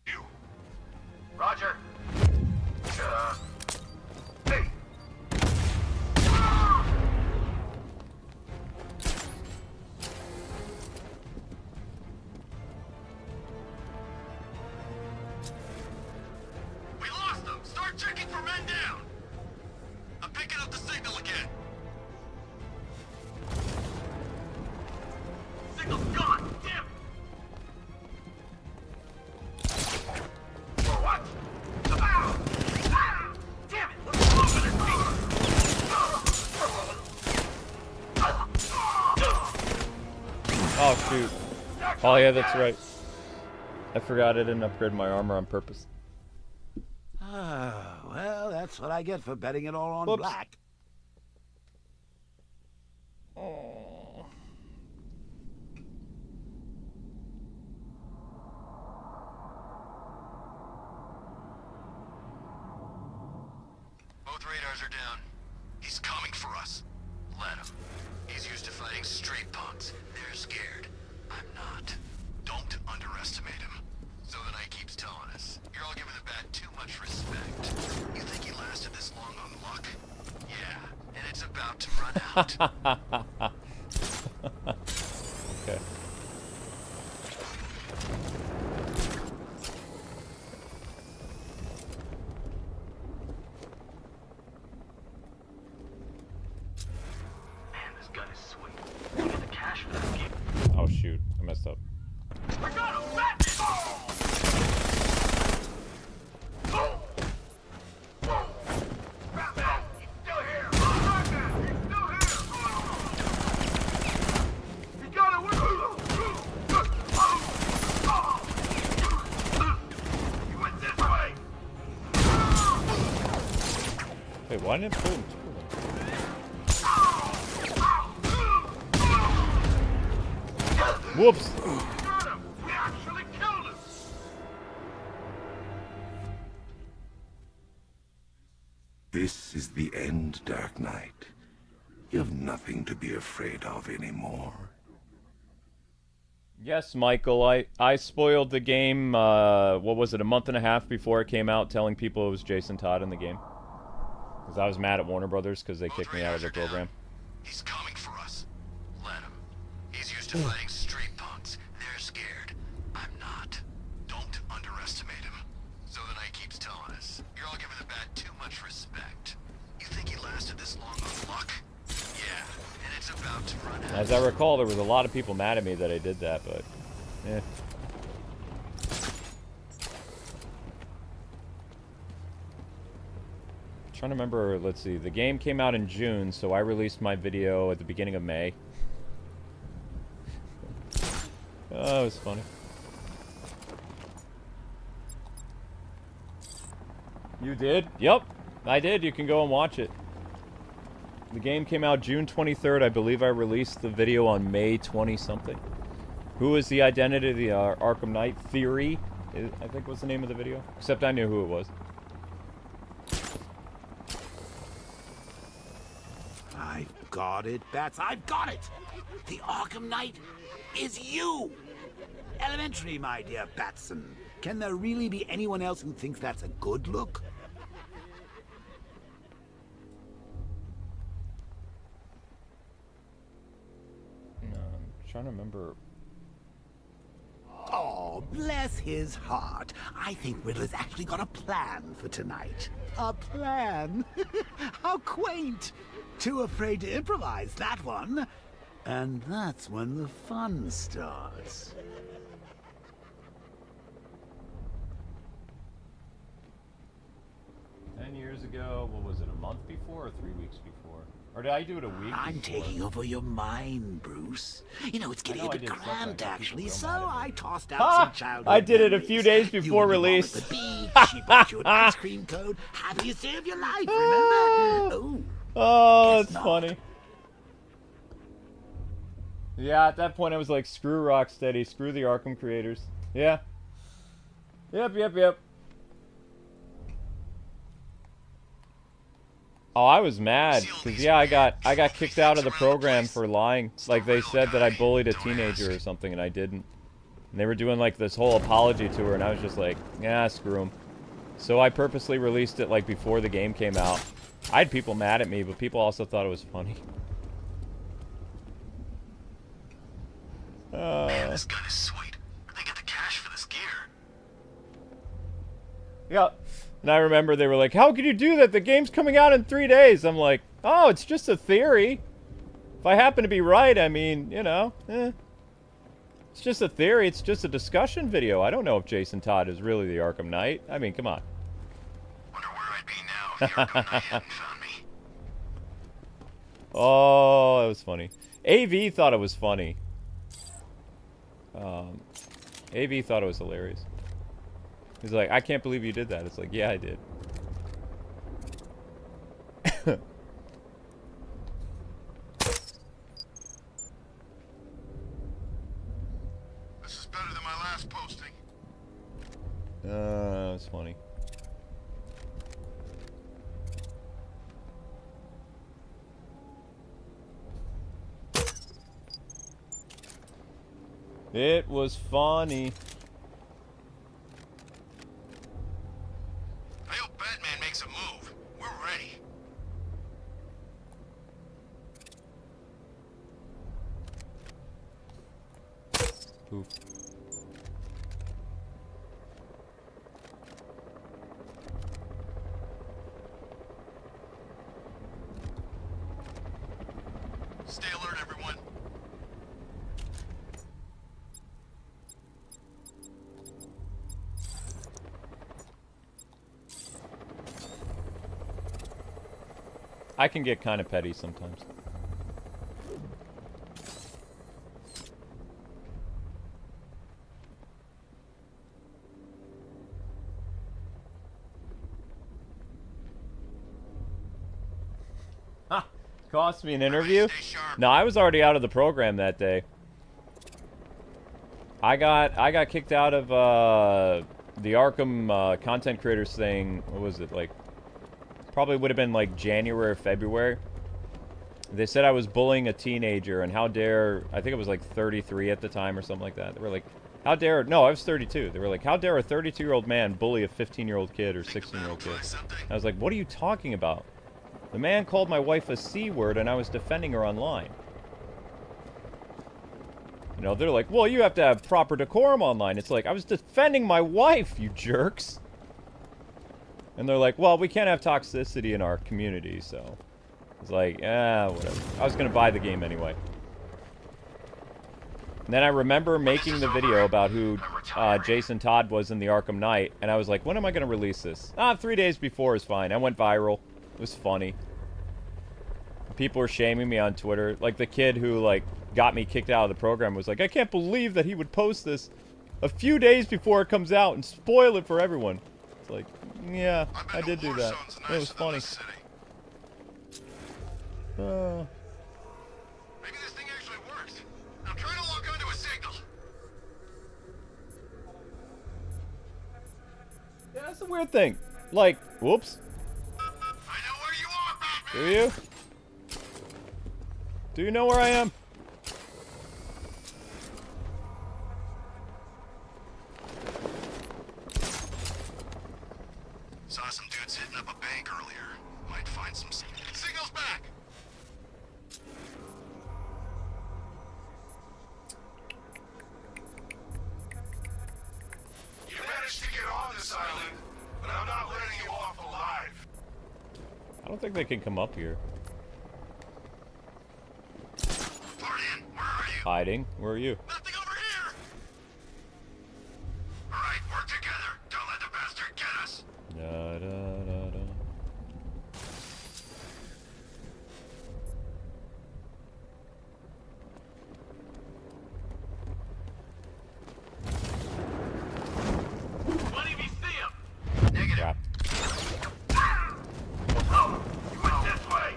you. Roger. Hey. We lost them. Start checking for men down. I'm picking up the signal again. Signal's gone. Damn it. What? Ah! Ah! Damn it! Let's move it. Oh shoot. Oh yeah, that's right. I forgot I didn't upgrade my armor on purpose. Ah, well, that's what I get for betting it all on Whoops. black. Oh. Both radars are down. He's coming for us. Let him. He's used to fighting street punks. They're scared. I'm not. Don't underestimate him. So the Knight keeps telling us. You're all giving the Bat too much respect. You think he lasted this long on luck? Yeah, and it's about to run out. Okay. Man, this gun is sweet. Look at the cash for this game. Oh shoot, I messed up. I got him! Batman! Batman! He's still here! Batman! He's still here! He got away! He went this way! Wait, why didn't it put him Whoops! Got him! We actually killed him! This is the end, Dark Knight. You have nothing to be afraid of anymore. Yes, Michael, I spoiled the game, what was it, a month and a half before it came out, telling people it was Jason Todd in the game. Because I was mad at Warner Brothers because they kicked me out of the program. He's coming for us. Let him. He's used to fighting street punks. They're scared. I'm not. Don't underestimate him. So the Knight keeps telling us. You're is about to run out. As I recall, there was a lot of people mad at me that I did that, but eh. Trying to remember, let's see, the game came out in June, so I released my video at the beginning of May. Oh, it was funny. You did? Yep, I did. You can go and watch it. The game came out June 23rd. I believe I released the video on May 20-something. Who is the identity of the Arkham Knight? Theory, I think was the name of the video. Except I knew who it was. I've got it, Bats. I've got it. The Arkham Knight is you. Elementary, my dear Batson. Can there really be anyone else who thinks that's a good look? No, I'm trying to remember. Oh, bless his heart. I think Riddler's actually got a plan for tonight. A plan? How quaint. Too afraid to improvise, that one. And that's when the fun starts. Years ago, what was it, a month before or 3 weeks before? Or did I do it a week I'm before? taking over your mind, Bruce. You know, it's getting a bit cramped, actually, so I tossed out Ha! some childhood I did it a memories. few days before You and your mom release. at the beach, she bought you an ice cream cone. Happiest day of your life, remember? Oh, Oh, guess that's not. funny. Yeah, at that point I was like, screw Rocksteady, screw the Arkham creators. Yeah. Yep. Oh, I was mad because yeah, I got kicked out of the program for lying. Like they said that I bullied a teenager or something, and I didn't. And they were doing like this whole apology tour, and I was just like, yeah, screw them. So I purposely released it like before the game came out. I had people mad at me, but people also thought it was funny. Man, this gun is sweet. Where'd they get the cash for this gear? Yeah. And I remember they were like, how could you do that? The game's coming out in 3 days. I'm like, oh, it's just a theory. If I happen to be right, I mean, you know, it's just a theory. It's just a discussion video. I don't know if Jason Todd is really the Arkham Knight. I mean, come on. Wonder where I'd be now if the Arkham Knight hadn't found me. Oh, that was funny. AV thought it was funny. AV thought it was hilarious. He's like, I can't believe you did that. It's like, yeah, I did. This is better than my last posting. That was funny. It was funny. I hope Batman makes a move. We're ready. Oof. Stay alert, everyone. I can get kind of petty sometimes. Ha! Cost me an interview? No, I was already out of the program that day. I got kicked out of the Arkham content creators thing. What was it, like? Probably would have been like January or February. They said I was bullying a teenager, and how dare, I think it was like 33 at the time or something like that. They were like, how dare, no, I was 32. They were like, how dare a 32-year-old man bully a 15-year-old kid or 16-year-old kid? I was like, what are you talking about? The man called my wife a C-word, and I was defending her online. You know, they're like, well, you have to have proper decorum online. It's like, I was defending my wife, you jerks. And they're like, well, we can't have toxicity in our community, so. It's like, whatever. I was gonna buy the game anyway. And then I remember making the video about who Jason Todd was in the Arkham Knight, and I was like, when am I gonna release this? 3 days before is fine. I went viral. It was funny. People were shaming me on Twitter. Like, the kid who, like, got me kicked out of the program was like, I can't believe that he would post this a few days before it comes out and spoil it for everyone. It's like, yeah, I did do that. It was funny. Maybe this thing actually works. I'm trying to lock onto a signal. Yeah, that's a weird thing. Like, whoops. I know where you are, Batman. Do you? Do you know where I am? Saw some dudes hitting up a bank earlier. Might find some signals back. You managed to get on this island, but I'm not letting you off alive. I don't think they can come up here. Guardian, where are you? Hiding. Where are you? Nothing over here. All right, work together. Don't let the bastard get us. Da, da, da, da. What if you see him? Negative. Crap. You went this way.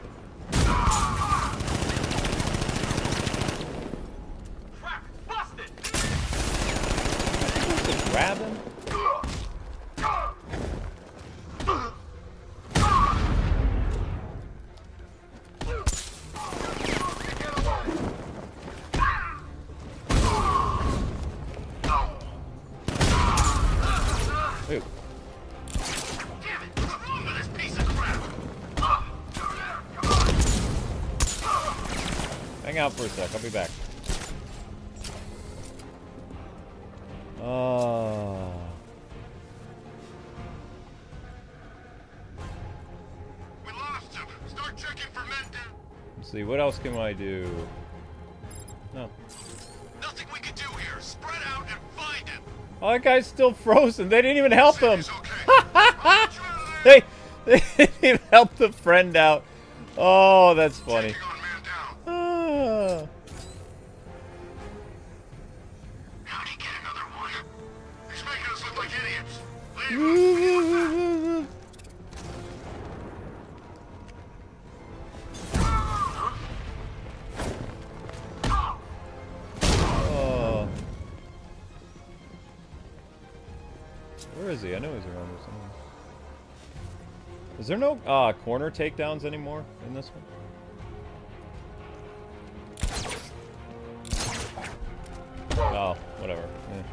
Crap, busted. Supposed to grab him? Ew. Damn it, what's wrong with this piece of crap? Hang out for a sec. I'll be back. We lost him. Start checking for men down. Let's see. What else can I do? No. Nothing we can do here. Spread out and find him. Oh, that guy's still frozen. They didn't even help him. It's okay. They didn't even help the friend out. Oh, that's funny. Taking on man down. Ah. How'd he get another one? He's making us look like idiots. Leave him. Oh. Where is he? I know he's around here somewhere. Is there no corner takedowns anymore in this one? Oh, whatever. Eh.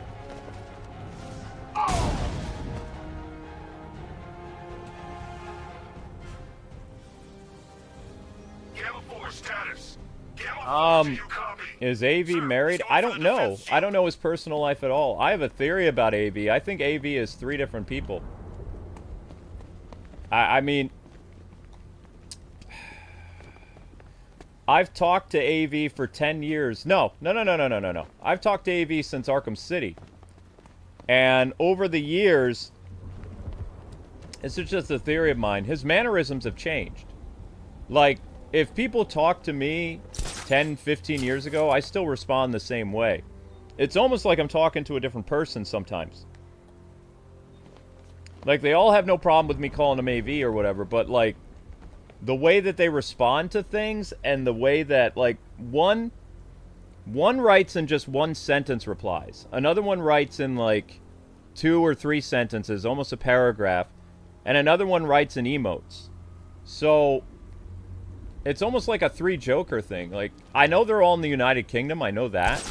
Gamma 4 status. Gamma 4, do you copy? Is AV married? I don't know. I don't know his personal life at all. I have a theory about AV. I think AV is 3 different people. I mean, I've talked to AV for 10 years. No. I've talked to AV since Arkham City. And over the years, this is just a theory of mine, his mannerisms have changed. Like, if people talk to me 10, 15 years ago, I still respond the same way. It's almost like I'm talking to a different person sometimes. Like, they all have no problem with me calling them AV or whatever, but, like, the way that they respond to things and the way that, like, one writes in just one sentence replies. Another one writes in, like, 2 or 3 sentences, almost a paragraph. And another one writes in emotes. So, it's almost like a 3 Joker thing. Like, I know they're all in the United Kingdom, I know that.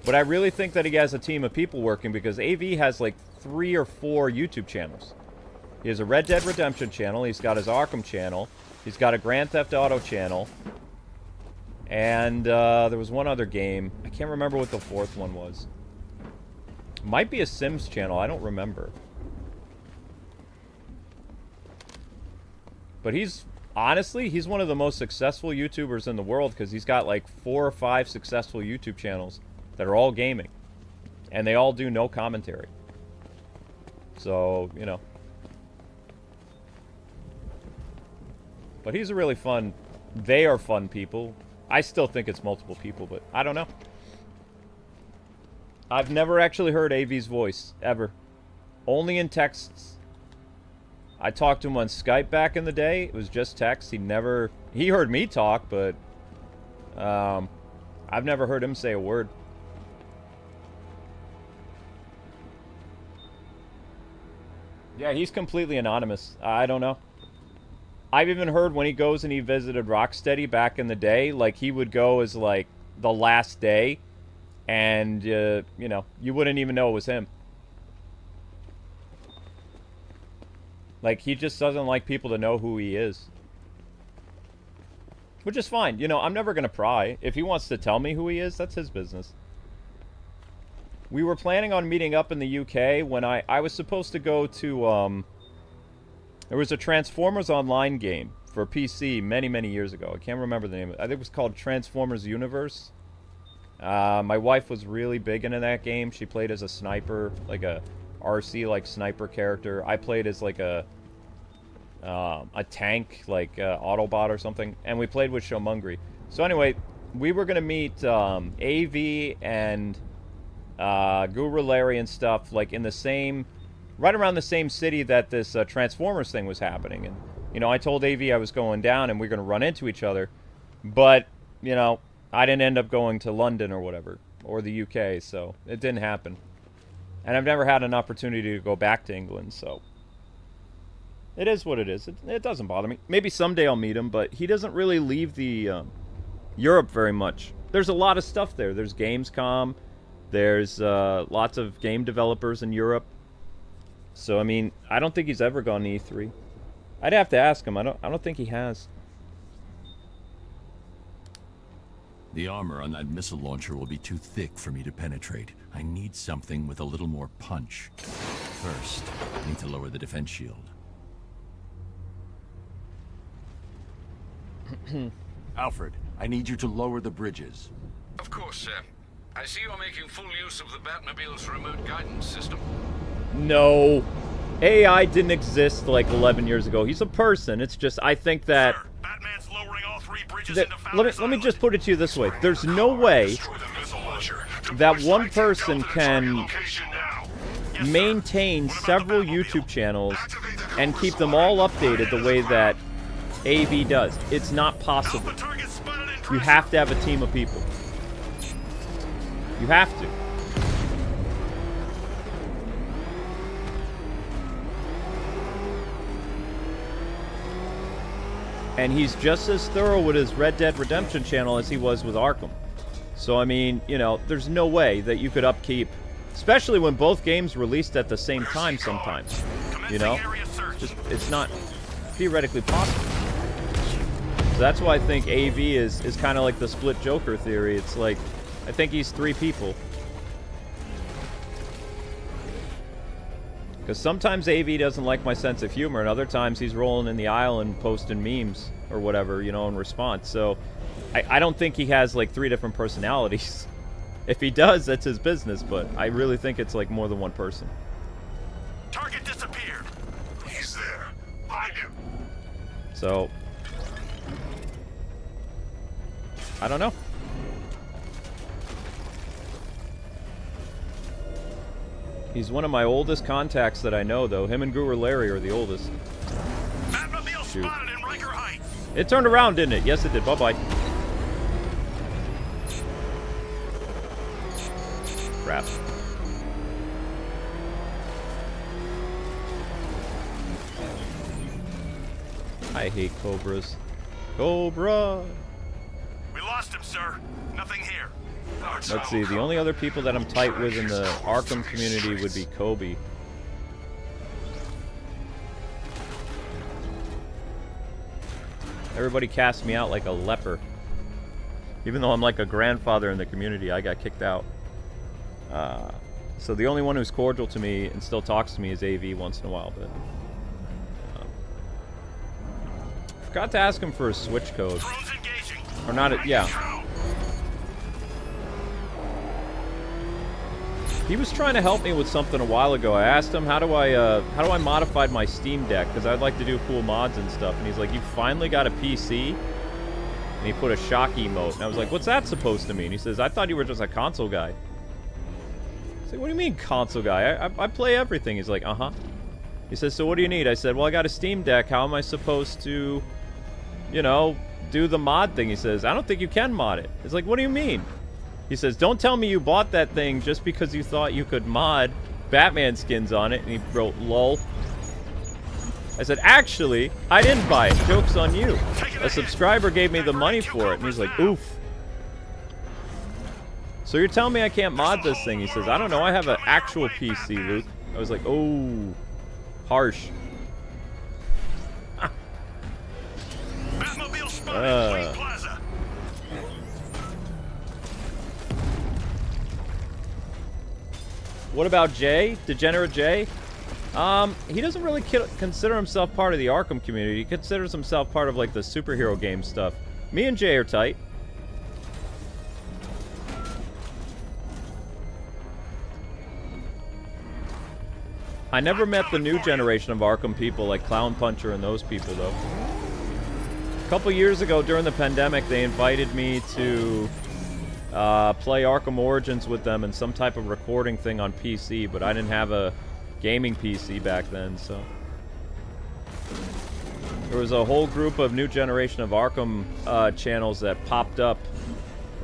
But I really think that he has a team of people working because AV has, like, 3 or 4 YouTube channels. He has a Red Dead Redemption channel. He's got his Arkham channel. He's got a Grand Theft Auto channel. And there was one other game. I can't remember what the 4th one was. Might be a Sims channel. I don't remember. But he's honestly, he's one of the most successful YouTubers in the world because he's got like 4 or 5 successful YouTube channels that are all gaming. And they all do no commentary. So, you know. But he's a really fun... They are fun people. I still think it's multiple people, but I don't know. I've never actually heard AV's voice, ever. Only in texts. I talked to him on Skype back in the day. It was just text. He heard me talk, but I've never heard him say a word. Yeah, he's completely anonymous. I don't know. I've even heard when he goes and he visited Rocksteady back in the day, like he would go as like the last day, and you know, you wouldn't even know it was him. Like, he just doesn't like people to know who he is. Which is fine. You know, I'm never going to pry. If he wants to tell me who he is, that's his business. We were planning on meeting up in the UK when I was supposed to go to, there was a Transformers Online game for PC many, many years ago. I can't remember the name. I think it was called Transformers Universe. My wife was really big into that game. She played as a sniper, like a RC-like sniper character. I played as like a tank, like Autobot or something, and we played with Shomungri. So anyway, we were gonna meet AV and Guru Larry and stuff, like in the same, right around the same city that this Transformers thing was happening. And you know, I told AV I was going down and we we're gonna run into each other, but you know, I didn't end up going to London or whatever, or the UK, so it didn't happen. And I've never had an opportunity to go back to England, so... It is what it is. It doesn't bother me. Maybe someday I'll meet him, but he doesn't really leave the Europe very much. There's a lot of stuff there. There's Gamescom. There's lots of game developers in Europe. So, I mean, I don't think he's ever gone to E3. I'd have to ask him. I don't think he has. The armor on that missile launcher will be too thick for me to penetrate. I need something with a little more punch. First, I need to lower the defense shield. Alfred, I need you to lower the bridges. Of course, sir. I see you're making full use of the Batmobile's remote guidance system. No. AI didn't exist like 11 years ago. He's a person. It's just, I think that... Sir, Batman's lowering all 3 bridges that let me just put it to you this way. There's no way that one person can maintain several YouTube channels and keep them all updated the way that AV does. It's not possible. You have to have a team of people. You have to. And he's just as thorough with his Red Dead Redemption channel as he was with Arkham. So, I mean, you know, there's no way that you could upkeep, especially when both games released at the same time sometimes. You know? It's not theoretically possible. So that's why I think AV is kind of like the split Joker theory. It's like, I think he's 3 people. Because sometimes AV doesn't like my sense of humor, and other times he's rolling in the aisle and posting memes or whatever, you know, in response. So I don't think he has like 3 different personalities. If he does, that's his business, but I really think it's like more than one person. Target disappeared. He's there. Find him. So I don't know. He's one of my oldest contacts that I know, though. Him and Guru Larry are the oldest. Batmobile spotted in Riker Heights. It turned around, didn't it? Yes, it did. Bye-bye. Crap. I hate Cobras. Cobra! We lost him, sir. Nothing here. Let's see, the only other people that I'm tight with in the Arkham community would be Kobe. Everybody casts me out like a leper. Even though I'm like a grandfather in the community, I got kicked out. So the only one who's cordial to me and still talks to me is AV once in a while, but... Forgot to ask him for a switch code. Or not a, yeah. He was trying to help me with something a while ago. I asked him how do I modify my Steam Deck, because I'd like to do cool mods and stuff. And he's like, you finally got a PC? And he put a shock emote. And I was like, what's that supposed to mean? He says, I thought you were just a console guy. I said, what do you mean console guy? I play everything. He's like, uh-huh. He says, so what do you need? I said, well, I got a Steam Deck. How am I supposed to, you know, do the mod thing? He says, I don't think you can mod it. It's like, what do you mean? He says, don't tell me you bought that thing just because you thought you could mod Batman skins on it. And he wrote, lol. I said, actually, I didn't buy it. Joke's on you. A subscriber gave me the money for it. And he's like, oof. So you're telling me I can't mod this thing? He says, I don't know. I have an actual PC, Luke. I was like, oh, harsh. What about Jay? Degenerate Jay? He doesn't really consider himself part of the Arkham community. He considers himself part of, like, the superhero game stuff. Me and Jay are tight. I never met the new generation of Arkham people, like Clown Puncher and those people, though. A couple years ago, during the pandemic, they invited me to play Arkham Origins with them in some type of recording thing on PC, but I didn't have a gaming PC back then, so... There was a whole group of new generation of Arkham channels that popped up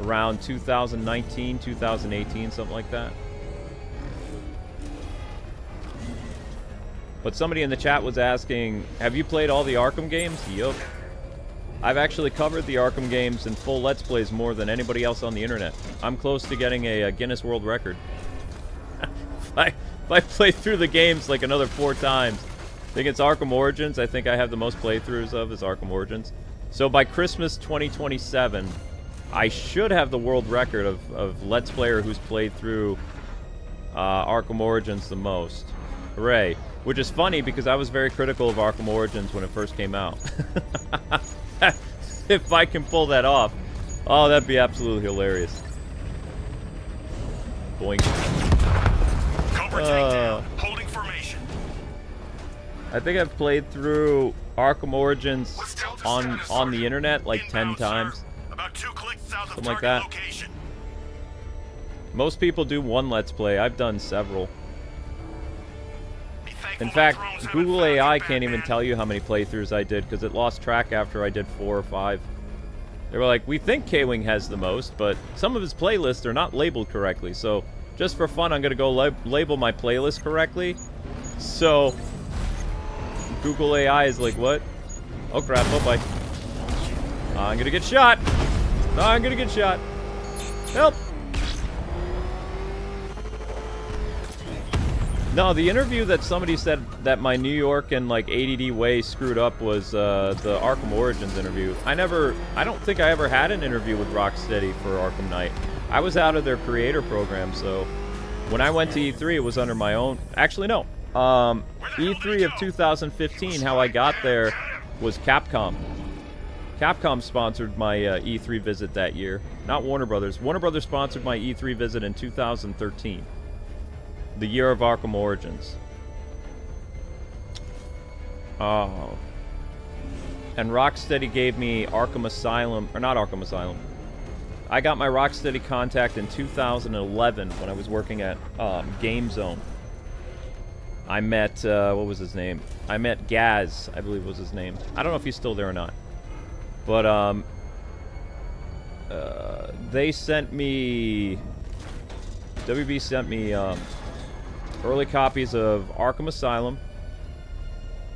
around 2019, 2018, something like that. But somebody in the chat was asking, have you played all the Arkham games? Yup. I've actually covered the Arkham games in full Let's Plays more than anybody else on the internet. I'm close to getting a Guinness World Record. If I play through the games like another 4 times. I think it's Arkham Origins. I think I have the most playthroughs of is Arkham Origins. So by Christmas 2027, I should have the world record of Let's Player who's played through Arkham Origins the most. Hooray. Which is funny because I was very critical of Arkham Origins when it first came out. If I can pull that off, oh, that'd be absolutely hilarious. Boink. Holding formation. I think I've played through Arkham Origins on the internet like 10 times. About 2 clicks south of something like that. location. Most people do one Let's Play. I've done several. In fact, Google AI can't even tell you how many playthroughs I did because it lost track after I did 4 or 5. They were like, we think K-Wing has the most, but some of his playlists are not labeled correctly. So, just for fun, I'm going to go label my playlist correctly. So, Google AI is like, what? Oh crap, bye-bye. I'm going to get shot. I'm going to get shot. Help! No, the interview that somebody said that my New York and, like, ADD way screwed up was the Arkham Origins interview. I don't think I ever had an interview with Rocksteady for Arkham Knight. I was out of their creator program, so when I went to E3, it was under my own... Actually, no. E3 of 2015, how I got there was Capcom. Capcom sponsored my E3 visit that year, not Warner Brothers. Warner Brothers sponsored my E3 visit in 2013. The year of Arkham Origins. Oh. And Rocksteady gave me Arkham Asylum, or not Arkham Asylum. I got my Rocksteady contact in 2011 when I was working at Game Zone. I met, what was his name? I met Gaz, I believe was his name. I don't know if he's still there or not. But, they sent me... WB sent me, early copies of Arkham Asylum,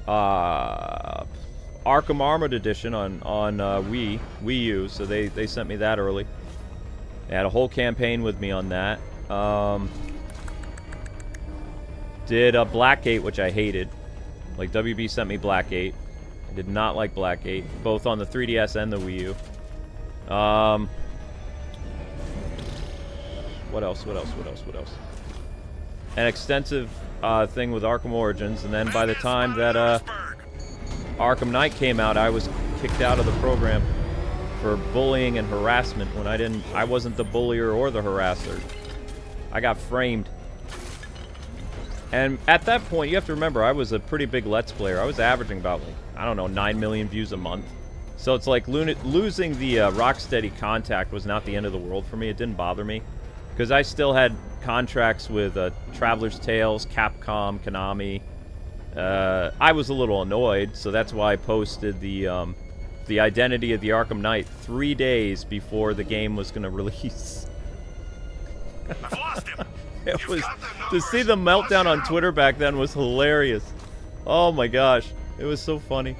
Arkham Armored Edition on Wii U, so they sent me that early. They had a whole campaign with me on that. Did Blackgate, which I hated. Like, WB sent me Blackgate. I did not like Blackgate, both on the 3DS and the Wii U. What else? An extensive thing with Arkham Origins, and then by the time that Arkham Knight came out, I was kicked out of the program for bullying and harassment when I wasn't the bullier or the harasser. I got framed. And at that point, you have to remember, I was a pretty big Let's Player. I was averaging about, like, I don't know, 9 million views a month. So it's like losing the Rocksteady contact was not the end of the world for me. It didn't bother me. Because I still had contracts with Traveler's Tales, Capcom, Konami. I was a little annoyed, so that's why I posted the identity of the Arkham Knight 3 days before the game was going to release. I've lost him. It was, to see the meltdown on Twitter back then was hilarious. Oh my gosh, it was so funny.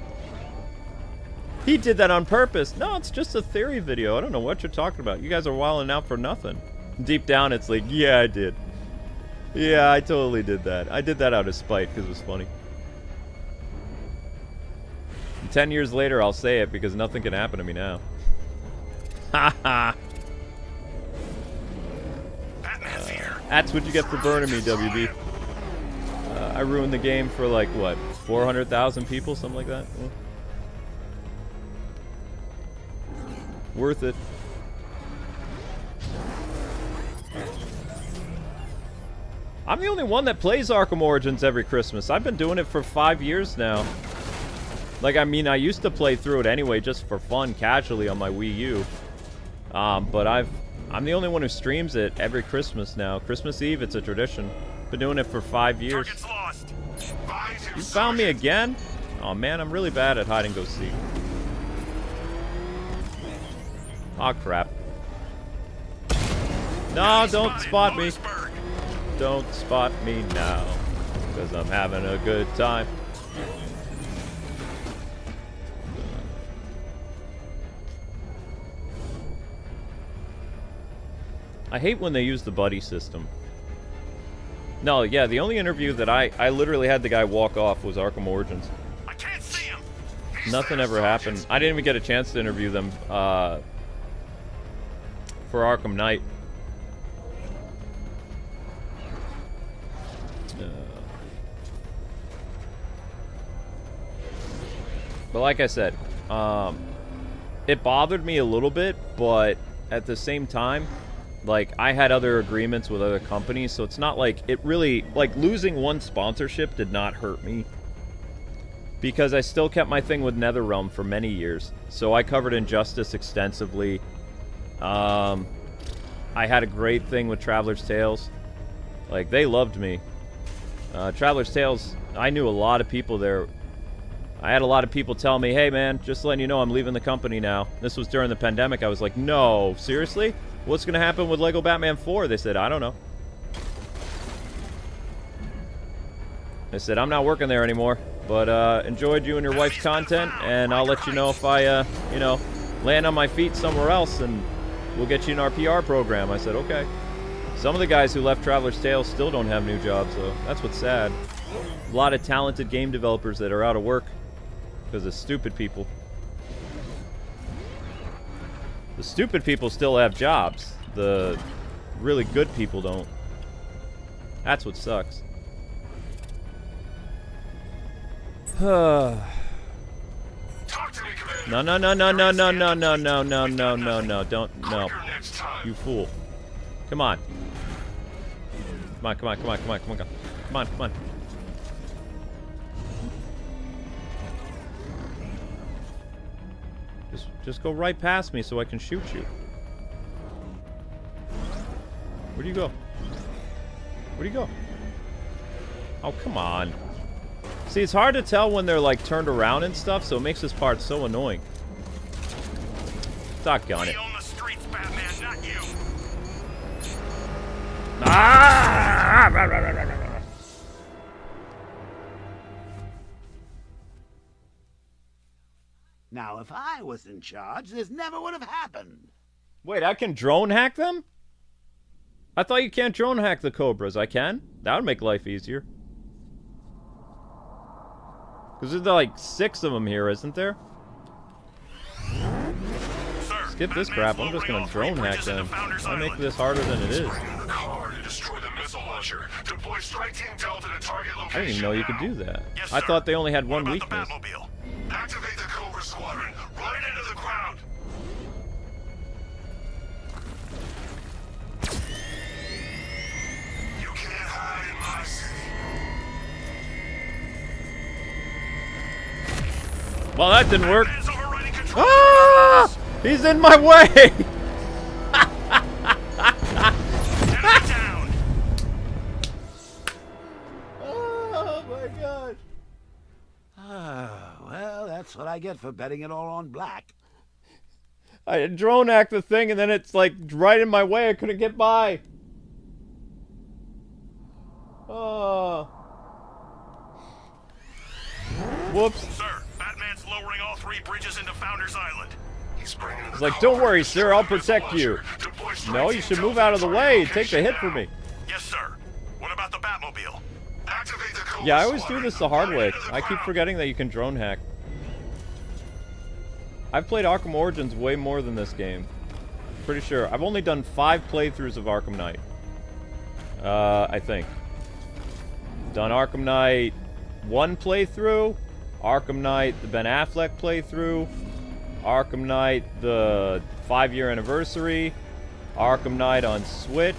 He did that on purpose. No, it's just a theory video. I don't know what you're talking about. You guys are wilding out for nothing. Deep down, it's like, yeah, I did. Yeah, I totally did that. I did that out of spite because it was funny. And 10 years later, I'll say it because nothing can happen to me now. Haha. That's what you get for burning me, WB. I ruined the game for like, what, 400,000 people? Something like that? Well, worth it. I'm the only one that plays Arkham Origins every Christmas. I've been doing it for 5 years now. Like, I mean, I used to play through it anyway just for fun, casually on my Wii U. But I'm the only one who streams it every Christmas now. Christmas Eve, it's a tradition. Been doing it for 5 years. You found me again? Oh man, I'm really bad at hide and go seek. Aw, crap. No, don't spot me. Don't spot me now, because I'm having a good time. I hate when they use the buddy system. No, yeah, the only interview that I literally had the guy walk off was Arkham Origins. I can't see him. Nothing ever happened. I didn't even get a chance to interview them for Arkham Knight. But like I said, it bothered me a little bit, but at the same time, like, I had other agreements with other companies, so it's not like it really, like, losing one sponsorship did not hurt me. Because I still kept my thing with NetherRealm for many years. So I covered Injustice extensively. I had a great thing with Traveler's Tales. Like, they loved me. Traveler's Tales, I knew a lot of people there. I had a lot of people tell me, hey man, just letting you know I'm leaving the company now. This was during the pandemic. I was like, no, seriously? What's going to happen with Lego Batman 4? They said, I don't know. They said, I'm not working there anymore, but enjoyed you and your wife's content, and I'll let you know if I, you know, land on my feet somewhere else, and we'll get you in our PR program. I said, okay. Some of the guys who left Traveler's Tales still don't have new jobs, though. That's what's sad. A lot of talented game developers that are out of work because of stupid people. The stupid people still have jobs. The really good people don't. That's what sucks. No, no, no, no, no, no, no, no, no, no, no, no, no, don't, no. You fool. Come on. Come on, come on, come on, come on, come on, come on, come on. Just go right past me so I can shoot you. Where do you go? Where do you go? Oh, come on. See, it's hard to tell when they're, like, turned around and stuff, so it makes this part so annoying. Doggone it. Ah! Now, if I was in charge, this never would have happened. Wait, I can drone hack them? I thought you can't drone hack the Cobras. I can? That would make life easier. Because there's like 6 of them here, isn't there? Skip this crap. I'm just going to drone hack them. I'll make this harder than it is. I didn't even know you could do that. I thought they only had one weakness. Activate the Cobra Squadron Well, that didn't work. Ah! He's in my way! Oh my god. Well, that's what I get for betting it all on black. I drone hacked the thing and then it's like right in my way. I couldn't get by. Oh. Whoops. Sir, Batman's lowering all 3 bridges into Founders Island. He's bringing It's like, don't worry, sir, I'll protect you. No, you should move out of the way. Take the hit for me. Yes, sir. What about the Batmobile? Activate the code. Yeah, I always do this the hard way. I keep forgetting that you can drone hack. I've played Arkham Origins way more than this game. Pretty sure. I've only done 5 playthroughs of Arkham Knight. I think. Done Arkham Knight 1 playthrough, Arkham Knight the Ben Affleck playthrough, Arkham Knight the 5-year anniversary, Arkham Knight on Switch,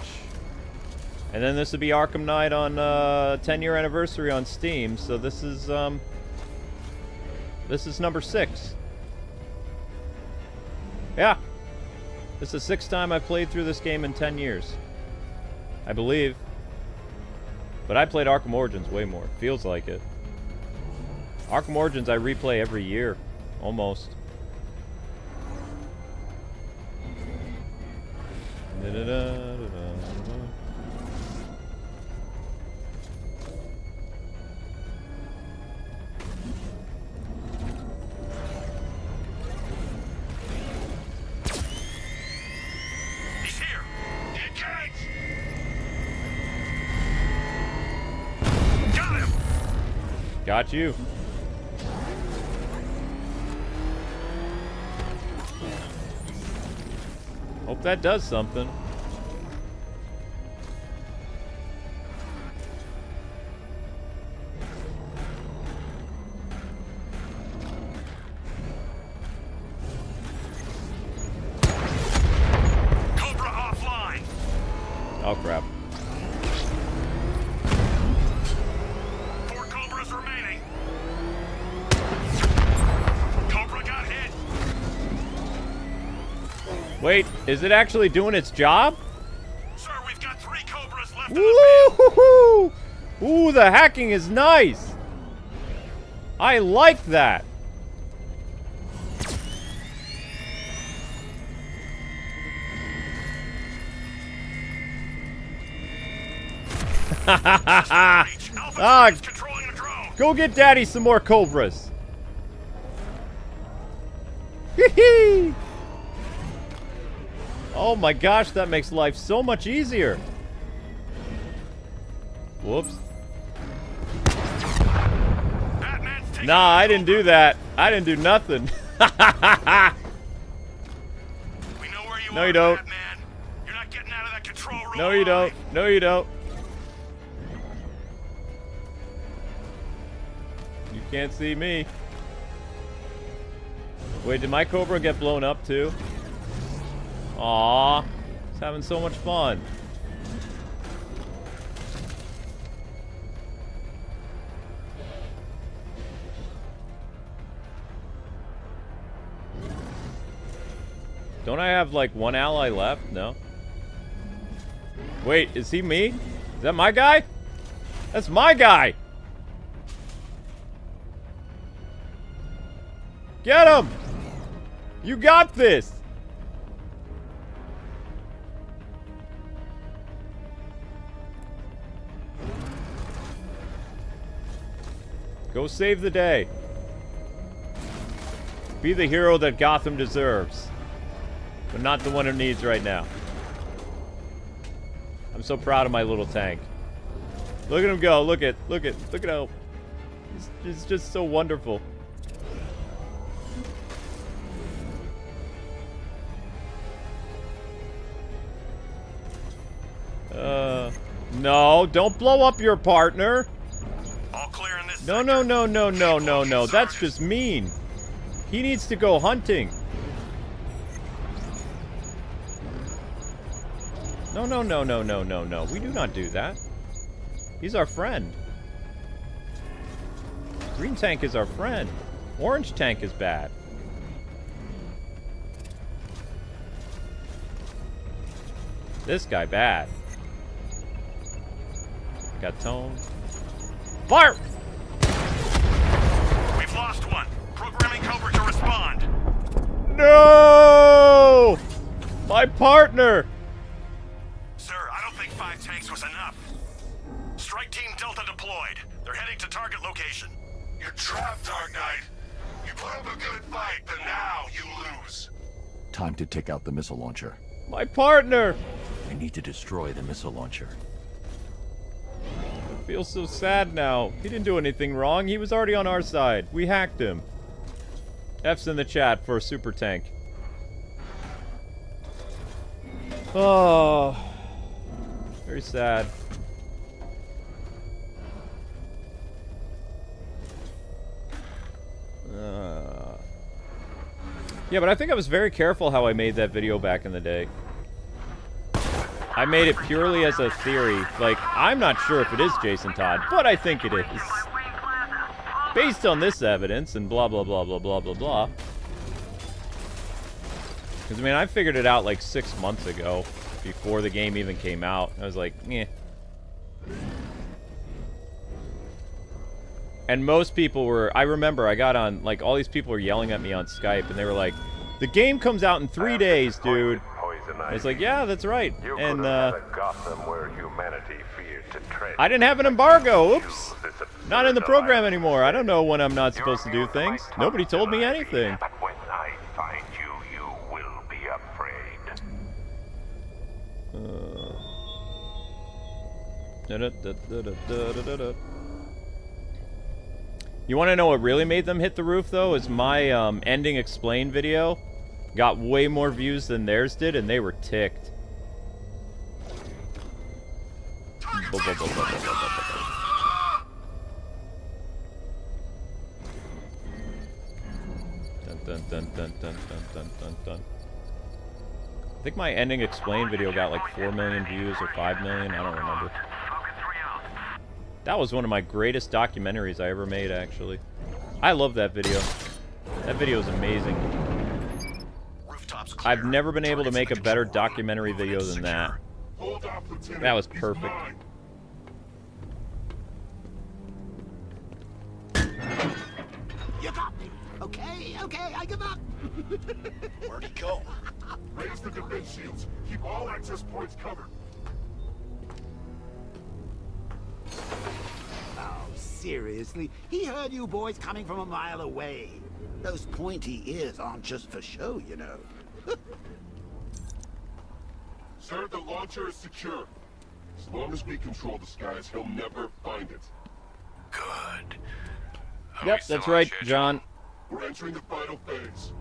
and then this would be Arkham Knight on 10-year anniversary on Steam. So this is number 6. Yeah, this is the 6th time I've played through this game in 10 years, I believe. But I played Arkham Origins way more. Feels like it. Arkham Origins I replay every year, almost. He's here. Engage. Got him. Got you. Hope that does something. Cobra offline. Oh crap. 4 Cobras remaining. Cobra got hit. Wait, is it actually doing its job? Sir, we've got 3 Cobras left in the field. Woo! Ooh, the hacking is nice. I like that. Ah, Controlling the drone. go get Daddy some more Cobras. Hee-hee! Oh my gosh, that makes life so much easier. Whoops. Nah, I didn't do that. I didn't do nothing. We know where you No, are, you don't. Batman. You're not getting out of that control room. No, you don't. No, you don't. You can't see me. Wait, did my Cobra get blown up too? Aww. It's having so much fun. Don't I have like 1 ally left? No. Wait, is he me? Is that my guy? That's my guy! Get him! You got this! Go save the day. Be the hero that Gotham deserves. But not the one it needs right now. I'm so proud of my little tank. Look at him go. Look at how... It's just so wonderful. No, don't blow up your partner. All clear in this No. That's just mean. He needs to go hunting. No. We do not do that. He's our friend. Green Tank is our friend. Orange tank is bad. This guy bad. Got tone. Fire! We've lost one. Programming Cobra to respond. No! My partner! Sir, I don't think 5 tanks was enough. Strike Team Delta deployed. They're heading to target location. You're trapped, Dark Knight. You put up a good fight, but now you lose. Time to take out the missile launcher. My partner! I need to destroy the missile launcher. I feel so sad now. He didn't do anything wrong. He was already on our side. We hacked him. F's in the chat for a super tank. Oh. Very sad. Yeah, but I think I was very careful how I made that video back in the day. I made it purely as a theory. Like, I'm not sure if it is Jason Todd, but I think it is. Based on this evidence and blah, blah, blah, blah, blah, blah, blah. Because, I mean, I figured it out like 6 months ago, before the game even came out. I was like, eh. And most people were, I remember I got on, like, all these people were yelling at me on Skype, and they were like, the game comes out in 3 days, dude. I was like, yeah, that's right. And, Gotham where humanity feared to tread. I didn't have an embargo. Oops. Not in the program anymore. I don't know when I'm not supposed to do things. Nobody told me anything. But when I find you, you will be afraid. You want to know what really made them hit the roof, though? Is my ending explain video got way more views than theirs did, and they were ticked. Dun, dun, dun, dun, dun, dun, dun, dun. I think my ending explain video got like 4 million views or 5 million. I don't remember. That was one of my greatest documentaries I ever made, actually. I love that video. That video is amazing. I've never been able to make a better documentary video than that. That was perfect. You got me. Okay, I give up. Where'd he go? Raise the defense shields. Keep all access points covered. Oh, seriously? He heard you boys coming from a mile away. Those pointy ears aren't just for show, you know. Sir, the launcher is secure. As long as we control the skies, he'll never find it. Good. Yep, that's right, John. We're entering the final phase.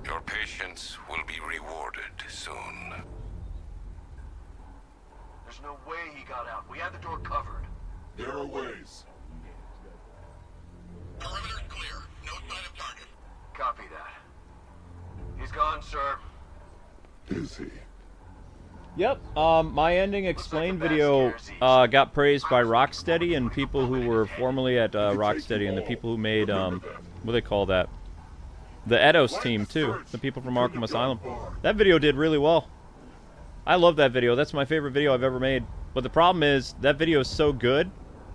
Your patience will be rewarded soon. There's no way he got out. We had the door covered. There are ways. Perimeter clear. No sign of target. Copy that. He's gone, sir. Is he? Yep, my ending explain video got praised by Rocksteady and people who were formerly at Rocksteady and the people who made, what do they call that? The Eidos team, too. The people from Arkham Asylum. That video did really well. I love that video. That's my favorite video I've ever made. But the problem is, that video is so good,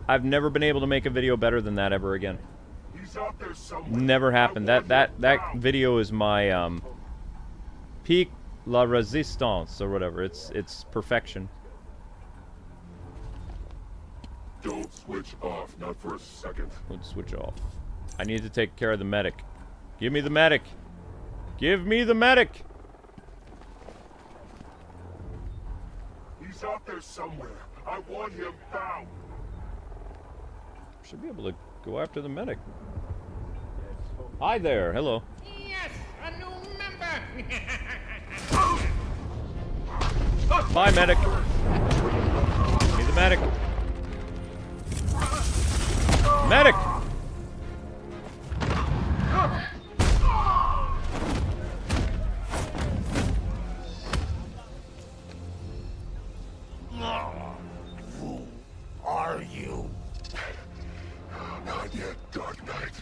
I've never been able to make a video better than that ever again. Never happened. That video is my, peak La Resistance, or whatever. It's perfection. Don't switch off, not for a second. Don't switch off. I need to take care of the medic. Give me the medic. Give me the medic. He's out there somewhere. I want him found. Should be able to go after the medic. Hi there. Hello. Yes, a new member. Bye, medic. Give me the medic. Medic! Who are you? Not yet, Dark Knight.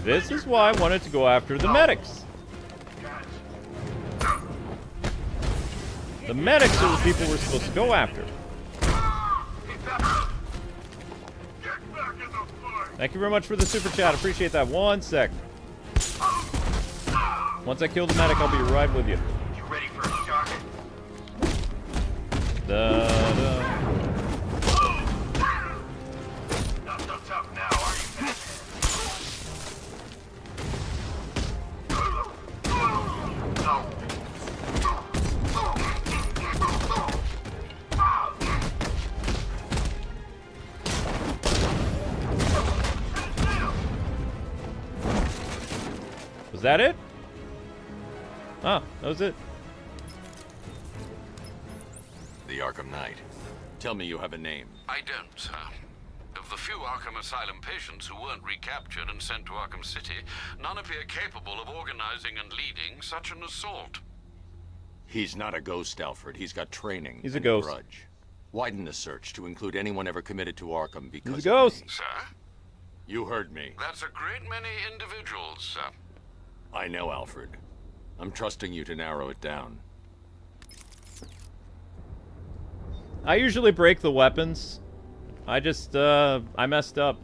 This is why I wanted to go after the medics. The medics are the people we're supposed to go after. Thank you very much for the super chat. Appreciate that. 1 sec. Once I kill the medic, I'll be right with you. You ready for a shock? Not so tough now, are Was that it? Ah, that was it. The Arkham Knight. Tell me you have a name. I don't, sir. Of the few Arkham Asylum patients who weren't recaptured and sent to Arkham City, none appear capable of organizing and leading such an assault. He's not a ghost, Alfred. He's got training. He's a and ghost. Grudge. Widen the search to include anyone ever committed to Arkham because He's a ghost. Sir? You heard me. That's a great many individuals, sir. I know, Alfred. I'm trusting you to narrow it down. I usually break the weapons. I just, I messed up.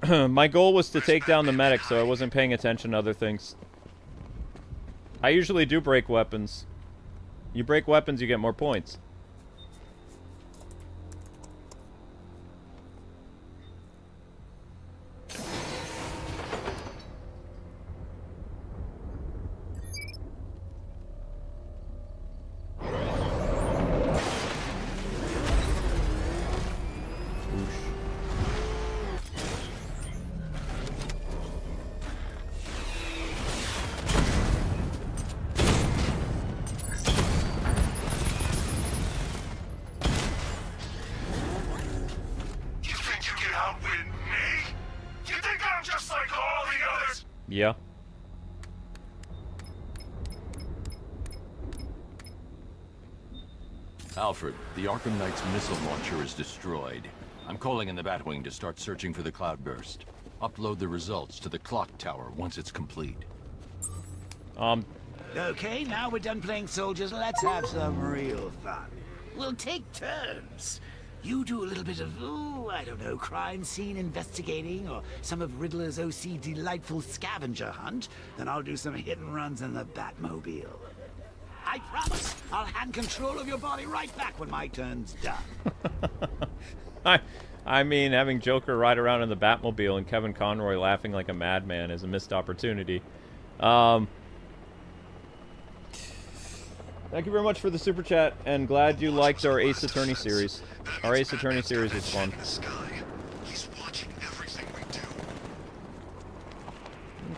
My goal was to take down the medic, so I wasn't paying attention to other things. I usually do break weapons. You break weapons, you get more points. Yeah. Alfred, the Arkham Knight's missile launcher is destroyed. I'm calling in the Batwing to start searching for the Cloudburst. Upload the results to the clock tower once it's complete. Okay, now we're done playing soldiers. Let's have some real fun. We'll take turns. You do a little bit of, I don't know, crime scene investigating, or some of Riddler's OC delightful scavenger hunt. Then I'll do some hit and runs in the Batmobile. I promise I'll hand control of your body right back when my turn's done. I mean, having Joker ride around in the Batmobile and Kevin Conroy laughing like a madman is a missed opportunity. Thank you very much for the super chat, and glad you liked our Ace Attorney series. Our Ace Attorney series is fun.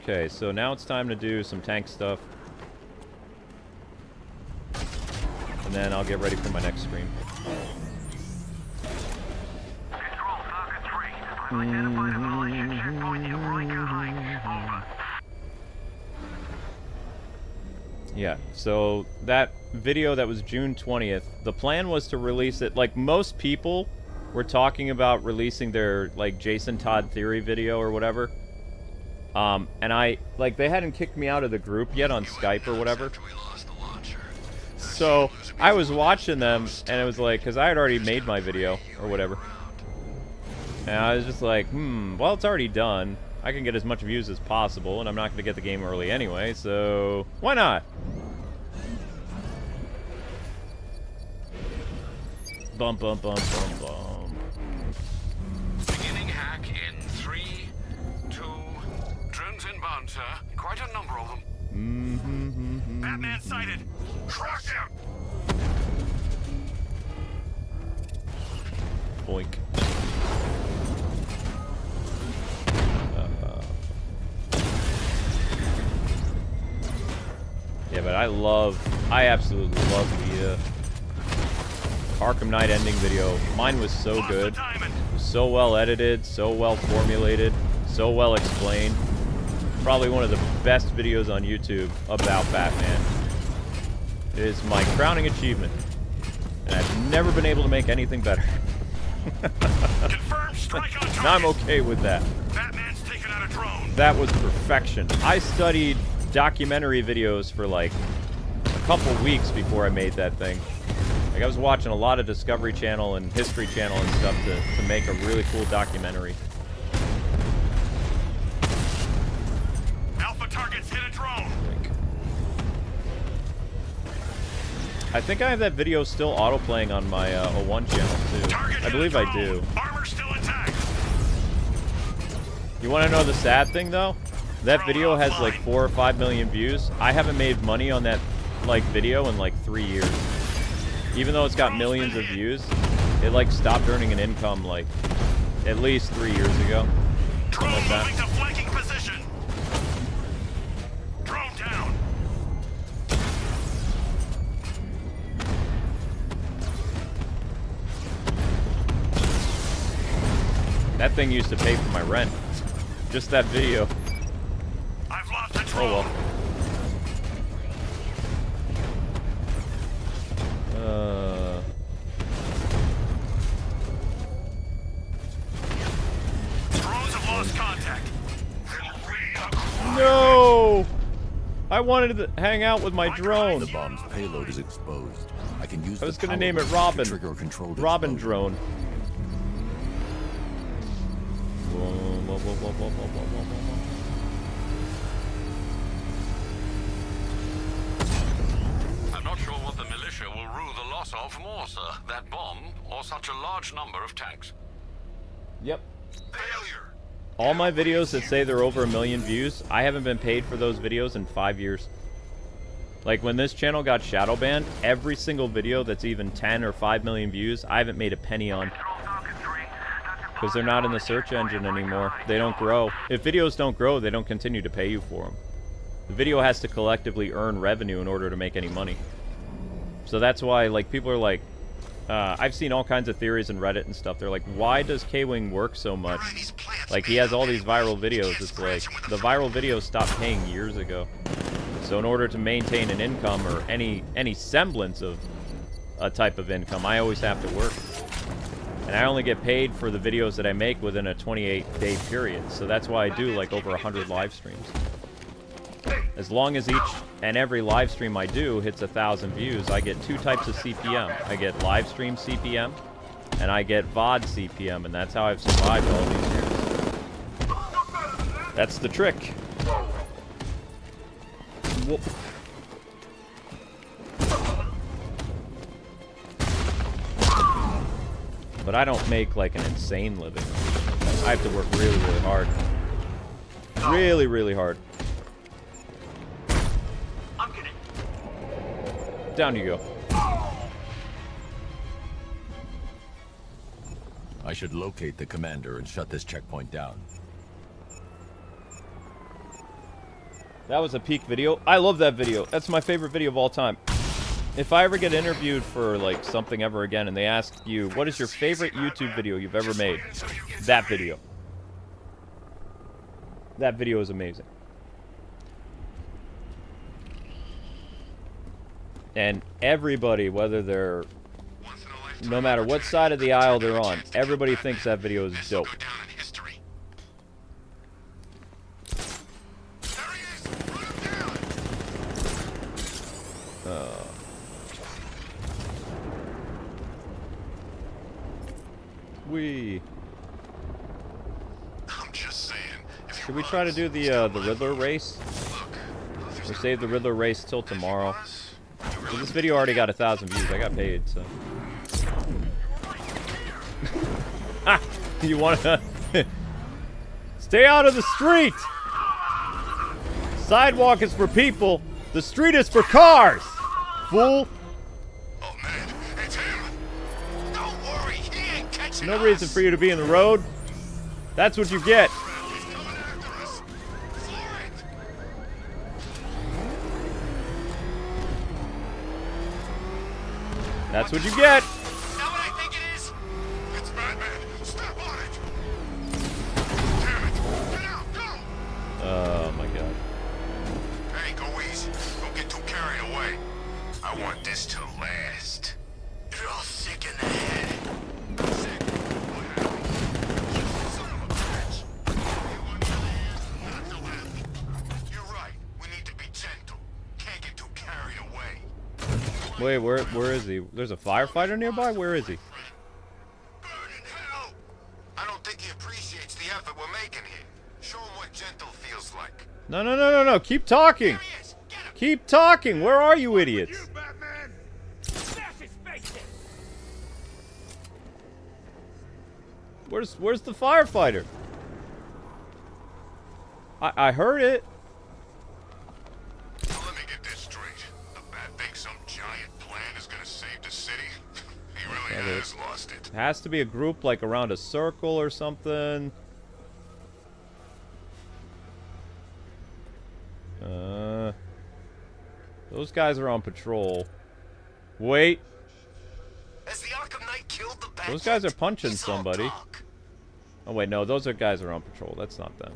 Okay, so now it's time to do some tank stuff. And then I'll get ready for my next stream. Yeah, so that video that was June 20th, the plan was to release it, like most people were talking about releasing their, like, Jason Todd theory video or whatever. And they hadn't kicked me out of the group yet on Skype or whatever. So I was watching them, and it was like, because I had already made my video or whatever. And I was just like, well, it's already done. I can get as much views as possible, and I'm not going to get the game early anyway, so why not? Bum, bum, bum, bum, bum. Beginning hack in 3, 2, drones inbound, sir. Quite a number of them. Batman sighted. Crush him. Boink. Yeah, but I absolutely love the Arkham Knight ending video. Mine was so good. So well edited, so well formulated, so well explained. Probably one of the best videos on YouTube about Batman. It is my crowning achievement. And I've never been able to make anything better. Confirmed strike on target. And I'm okay with that. Batman's taking that was perfection. I studied documentary videos for like a couple weeks before I made that thing. Like I was watching a lot of Discovery Channel and History Channel and stuff to make a really cool documentary. Alpha targets hit a drone. I think I have that video still auto-playing on my O1 channel, too. I believe I do. Armor still intact. You want to know the sad thing, though? That video has like 4 or 5 million views. I haven't made money on that like video in like 3 years. Even though it's got millions of views, it like stopped earning an income like at least 3 years ago. Something like that. Moving to flanking position. Drone down. That thing used to pay for my rent. Just that video. I've lost the drone. Oh well. Drones have lost contact. No! I wanted to hang out with my drone. The bomb's payload is exposed. I can use I was the gonna power name it to Robin. trigger a controlled Robin explosion. drone. I'm not sure what the militia will rue the loss of more, sir. That bomb, or such a large number of tanks. Yep. Failure. All my videos that say they're over 1 million views, I haven't been paid for those videos in 5 years. Like when this channel got shadow banned, every single video that's even 10 or 5 million views, I haven't made a penny on. Because they're not in the search engine anymore. They don't grow. If videos don't grow, they don't continue to pay you for them. The video has to collectively earn revenue in order to make any money. So that's why, like, people are like, I've seen all kinds of theories in Reddit and stuff. They're like, why does Kwing work so much? Like, he has all these viral videos. It's like, the viral videos stopped paying years ago. So in order to maintain an income or any semblance of a type of income, I always have to work. And I only get paid for the videos that I make within a 28-day period. So that's why I do like over 100 live streams. As long as each and every live stream I do hits 1,000 views, I get 2 types of CPM. I get live stream CPM, and I get VOD CPM, and that's how I've survived all these years. That's the trick. Whoop. But I don't make like an insane living. I have to work really, really hard. Really, really hard. I'm kidding. Down you go. I should locate the commander and shut this checkpoint down. That was a peak video. I love that video. That's my favorite video of all time. If I ever get interviewed for like something ever again and they ask you, what is your favorite YouTube video you've ever made? That video. That video is amazing. And everybody, whether they're, no matter what side of the aisle they're on, everybody thinks that video is dope. I'm just saying. Should we try to do the Riddler race? Or save the Riddler race till tomorrow? So this video already got 1,000 views. I got paid, so. Ha! You wanna stay out of the street? Sidewalk is for people. The street is for cars. Fool. Oh man, it's him. Don't worry, he ain't catching No reason for you to be in the road. That's what you get. He's coming after us. Floor it. That's what you get. Is that what I think it is? It's Batman. Step on it. Damn it. Get out. Go. Oh my god. Hey, go easy. Don't get too carried away. I want this to last. You're all sick in the head. Sick? What happened? Son of a bitch. You want your ass? Not no Wait, where is he? There's a firefighter nearby? Where is he? I don't think he appreciates the effort we're making here. Show him what gentle feels like. No. Keep talking. Keep talking. Where are you, idiots? Where's the firefighter? I heard it. Now let me get this straight. The bat thinks some giant plan is gonna save the city. He really has lost it. It has to be a group like around a circle or something. Those guys are on patrol. Wait. As the Arkham Knight killed the bat, Those guys are punching somebody. Oh wait, no, those are guys are on patrol. That's not them.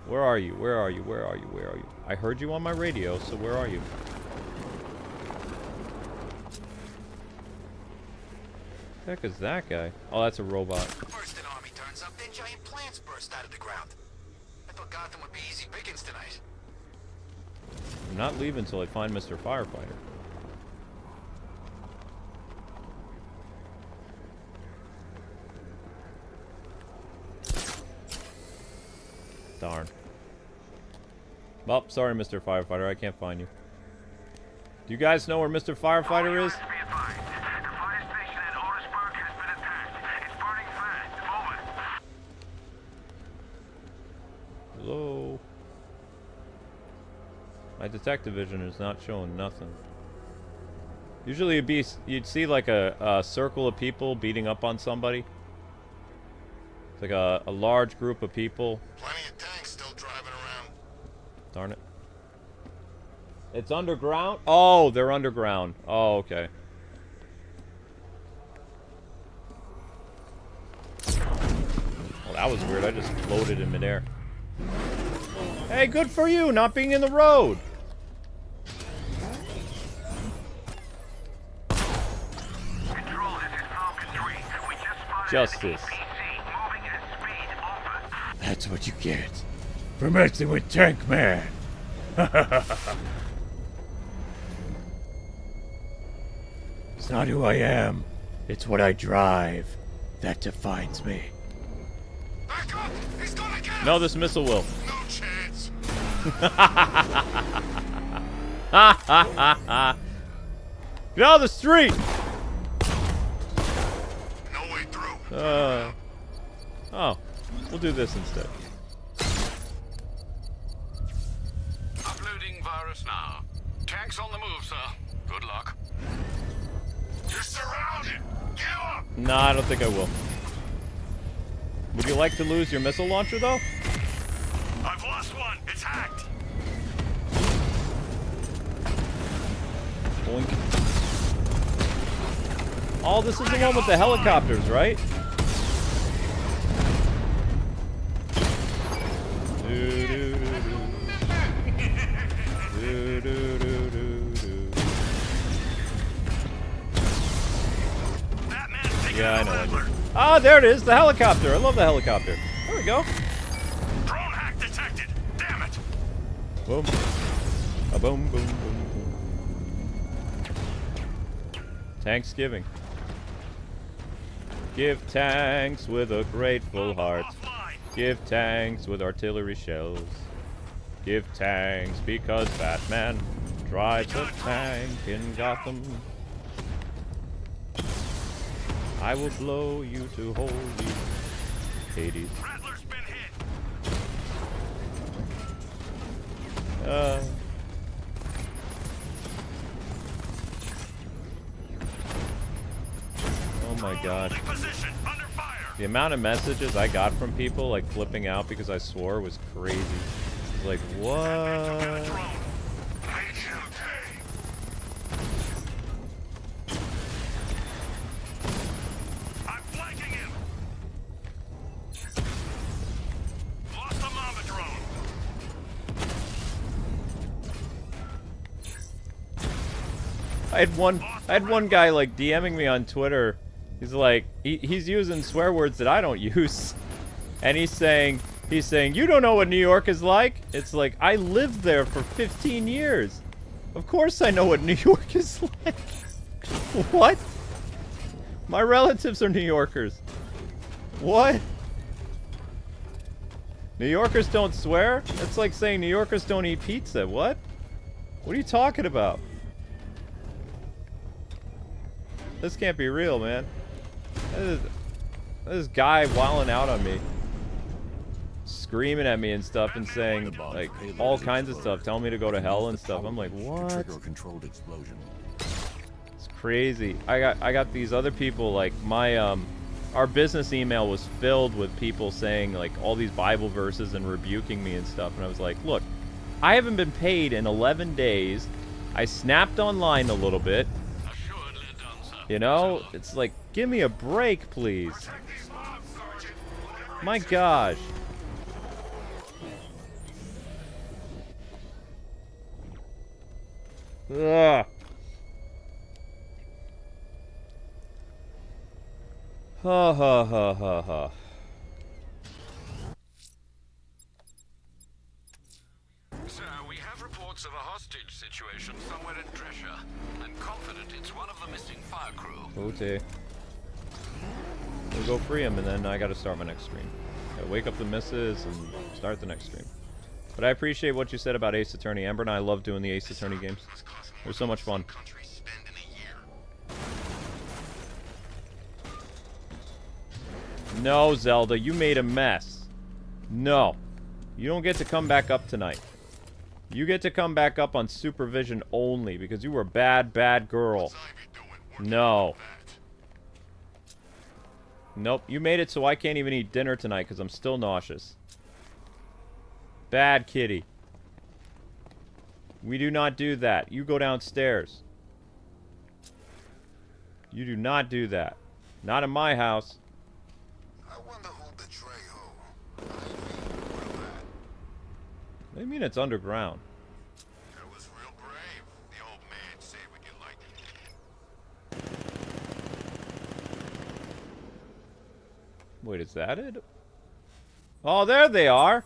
Where are you? Where are you? Where are you? Where are you? I heard you on my radio, so where are you? The heck is that guy? Oh, that's a robot. First an army turns up, then giant plants burst out of the ground. I thought Gotham would be easy pickings tonight. I'm not leaving until I find Mr. Firefighter. Darn. Well, sorry, Mr. Firefighter, I can't find you. Do you guys know where Mr. Firefighter is? Hello? My detective vision is not showing nothing. Usually you'd see like a circle of people beating up on somebody. It's like a large group of people. Plenty of tanks still driving around. Darn it. It's underground? Oh, they're underground. Oh, okay. Well, that was weird. I just floated in midair. Hey, good for you, not being in the road. Justice. That's what you get for messing with Tank Man. It's not who I am. It's what I drive that defines me. Back up! He's gonna get us! No, this missile will. No chance. Get out of the street! No way through. Oh, we'll do this instead. Uploading virus now. Tanks on the move, sir. Good luck. You're surrounded. Give up. Nah, I don't think I will. Would you like to lose your missile launcher, though? I've lost one. It's hacked. Boink. Oh, this is the one with the helicopters, right? Yeah, I know. Ah, there it is, the helicopter. I love the helicopter. There we go. Drone hack detected. Damn it. Boom. A boom, boom, boom, boom. Thanksgiving. Give tanks with a grateful heart. Give tanks with artillery shells. Give tanks because Batman drives a tank in Gotham. I will blow you to holy Hades. Rattler's been hit. Oh my god. The amount of messages I got from people like flipping out because I swore was crazy. It's like, what? I had one guy like DMing me on Twitter. He's like, he's using swear words that I don't use, and he's saying you don't know what New York is like. It's like I lived there for 15 years. Of course I know what New York is like. What? My relatives are New Yorkers. What? New Yorkers don't swear? That's like saying New Yorkers don't eat pizza. What? What are you talking about? This can't be real, man. This guy wilding out on me. Screaming at me and stuff and saying, like, all kinds of stuff. Telling me to go to hell and stuff. I'm like, what? Trigger controlled explosion. It's crazy. I got these other people, like, my, our business email was filled with people saying, like, all these Bible verses and rebuking me and stuff. And I was like, look, I haven't been paid in 11 days. I snapped online a little bit. You know? It's like, give me a break, please. My gosh. Ugh. Ha ha ha ha ha. Sir, we have reports of a hostage situation somewhere in Drescher. I'm confident it's one of the missing fire crew. Okay. We'll go free him, and then I gotta start my next stream. Gotta wake up the missus and start the next stream. But I appreciate what you said about Ace Attorney. Amber and I love doing the Ace Attorney games. They're so much fun. No, Zelda, you made a mess. No. You don't get to come back up tonight. You get to come back up on supervision only because you were a bad, bad girl. No. Nope, you made it so I can't even eat dinner tonight because I'm still nauseous. Bad kitty. We do not do that. You go downstairs. You do not do that. Not in my house. I wonder who betrayed who. What do you mean it's underground? That was real brave. The old man said when you liked it. Wait, is that it? Oh, there they are!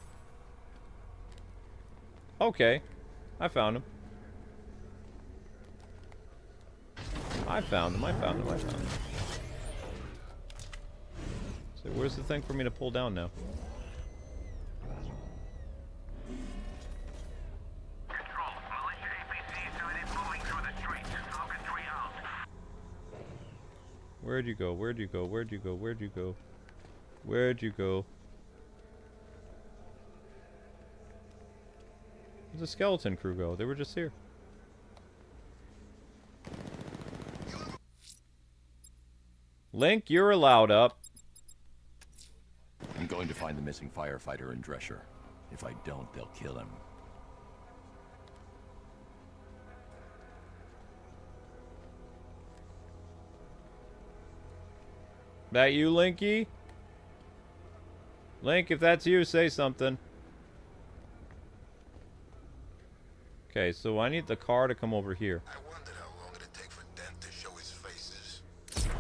Okay. I found him. I found him, I found him, I found him. So where's the thing for me to pull down now? Where'd you go? Where'd you go? Where'd you go? Where'd you go? Where'd you go? Where'd the skeleton crew go? They were just here. Link, you're allowed up. I'm going to find the missing firefighter in Drescher. If I don't, they'll kill him. That you, Linky? Link, if that's you, say something. Okay, so I need the car to come over here. I wondered how long it'd take for Dent to show his faces. Don't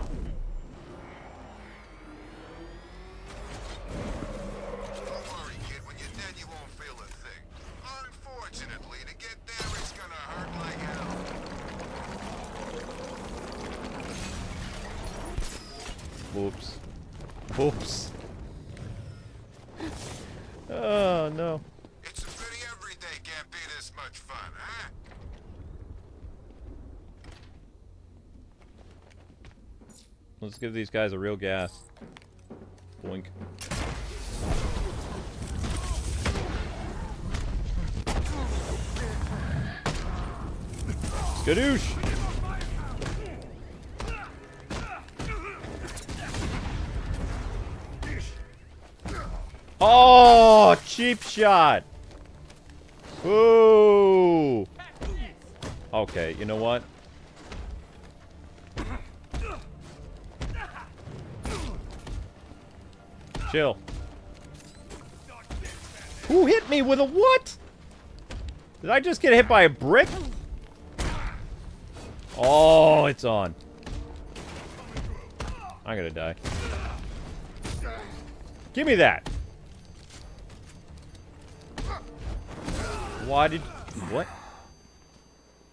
worry, kid. When you're dead, you won't feel a thing. Unfortunately, to get there, it's gonna hurt like hell. Whoops. Whoops. Oh, no. It's a pity every day can't be this much fun, huh? Let's give these guys a real gas. Boink. Skadoosh! Oh, cheap shot. Ooh. Okay, you know what? Chill. Who hit me with a what? Did I just get hit by a brick? Oh, it's on. I'm gonna die. Give me that. Why did... What?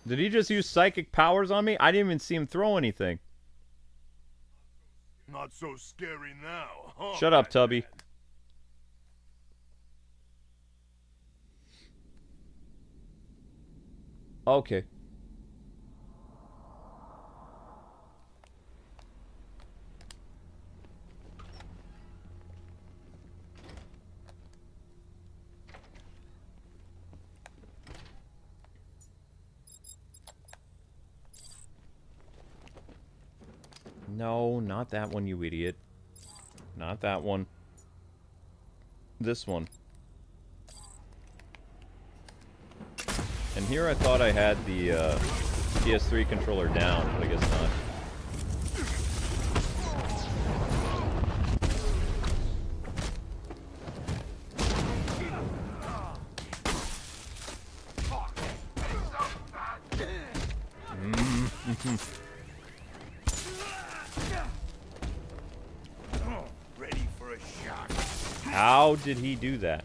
Did he just use psychic powers on me? I didn't even see him throw anything. Not so scary now, huh? Shut up, Tubby. Okay. No, not that one, you idiot. Not that one. This one. And here I thought I had the PS3 controller down, but I guess not. Ready for a shot. How did he do that?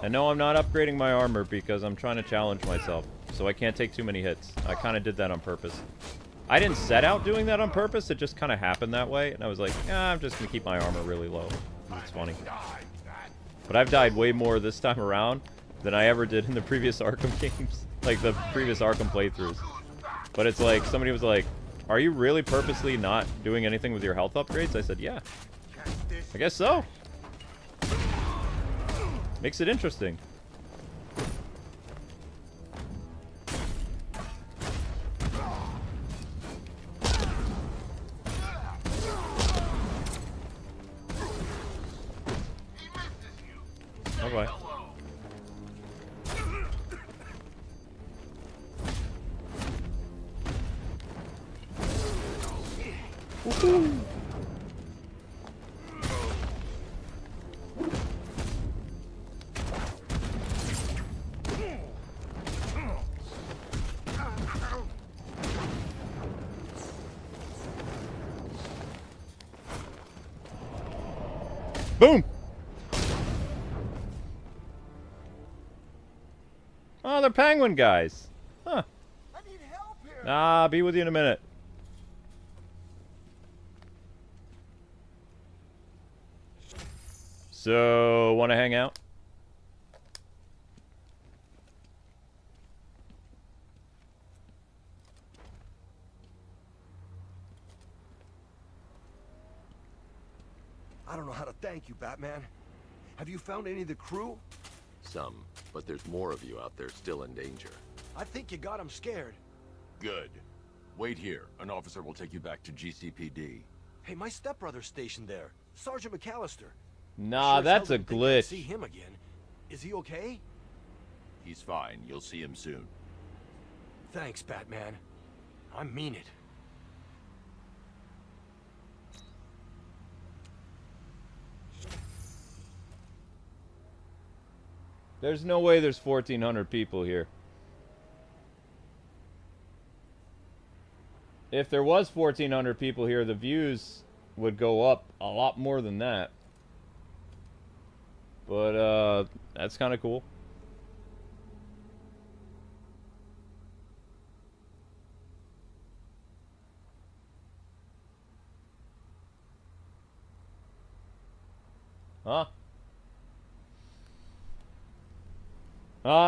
I know I'm not upgrading my armor because I'm trying to challenge myself, so I can't take too many hits. I kind of did that on purpose. I didn't set out doing that on purpose, it just kind of happened that way, and I was like, I'm just going to keep my armor really low. It's funny. But I've died way more this time around than I ever did in the previous Arkham games. Like, the previous Arkham playthroughs. But it's like, somebody was like, are you really purposely not doing anything with your health upgrades? I said, yeah. I guess so. Makes it interesting. Okay. Woohoo! Boom! Oh, they're penguin guys. Huh. I need help here. Ah, be with you in a minute. So, want to hang out? I don't know how to thank you, Batman. Have you found any of the crew? Some, but there's more of you out there still in danger. I think you got them scared. Good. Wait here. An officer will take you back to GCPD. Hey, my stepbrother's stationed there. Sergeant McAllister. Nah, Sure that's as a hell didn't think I'd glitch. see him again. Is he okay? He's fine. You'll see him soon. Thanks, Batman. I mean it. There's no way there's 1,400 people here. If there was 1,400 people here, the views would go up a lot more than that. But, that's kind of cool. Huh?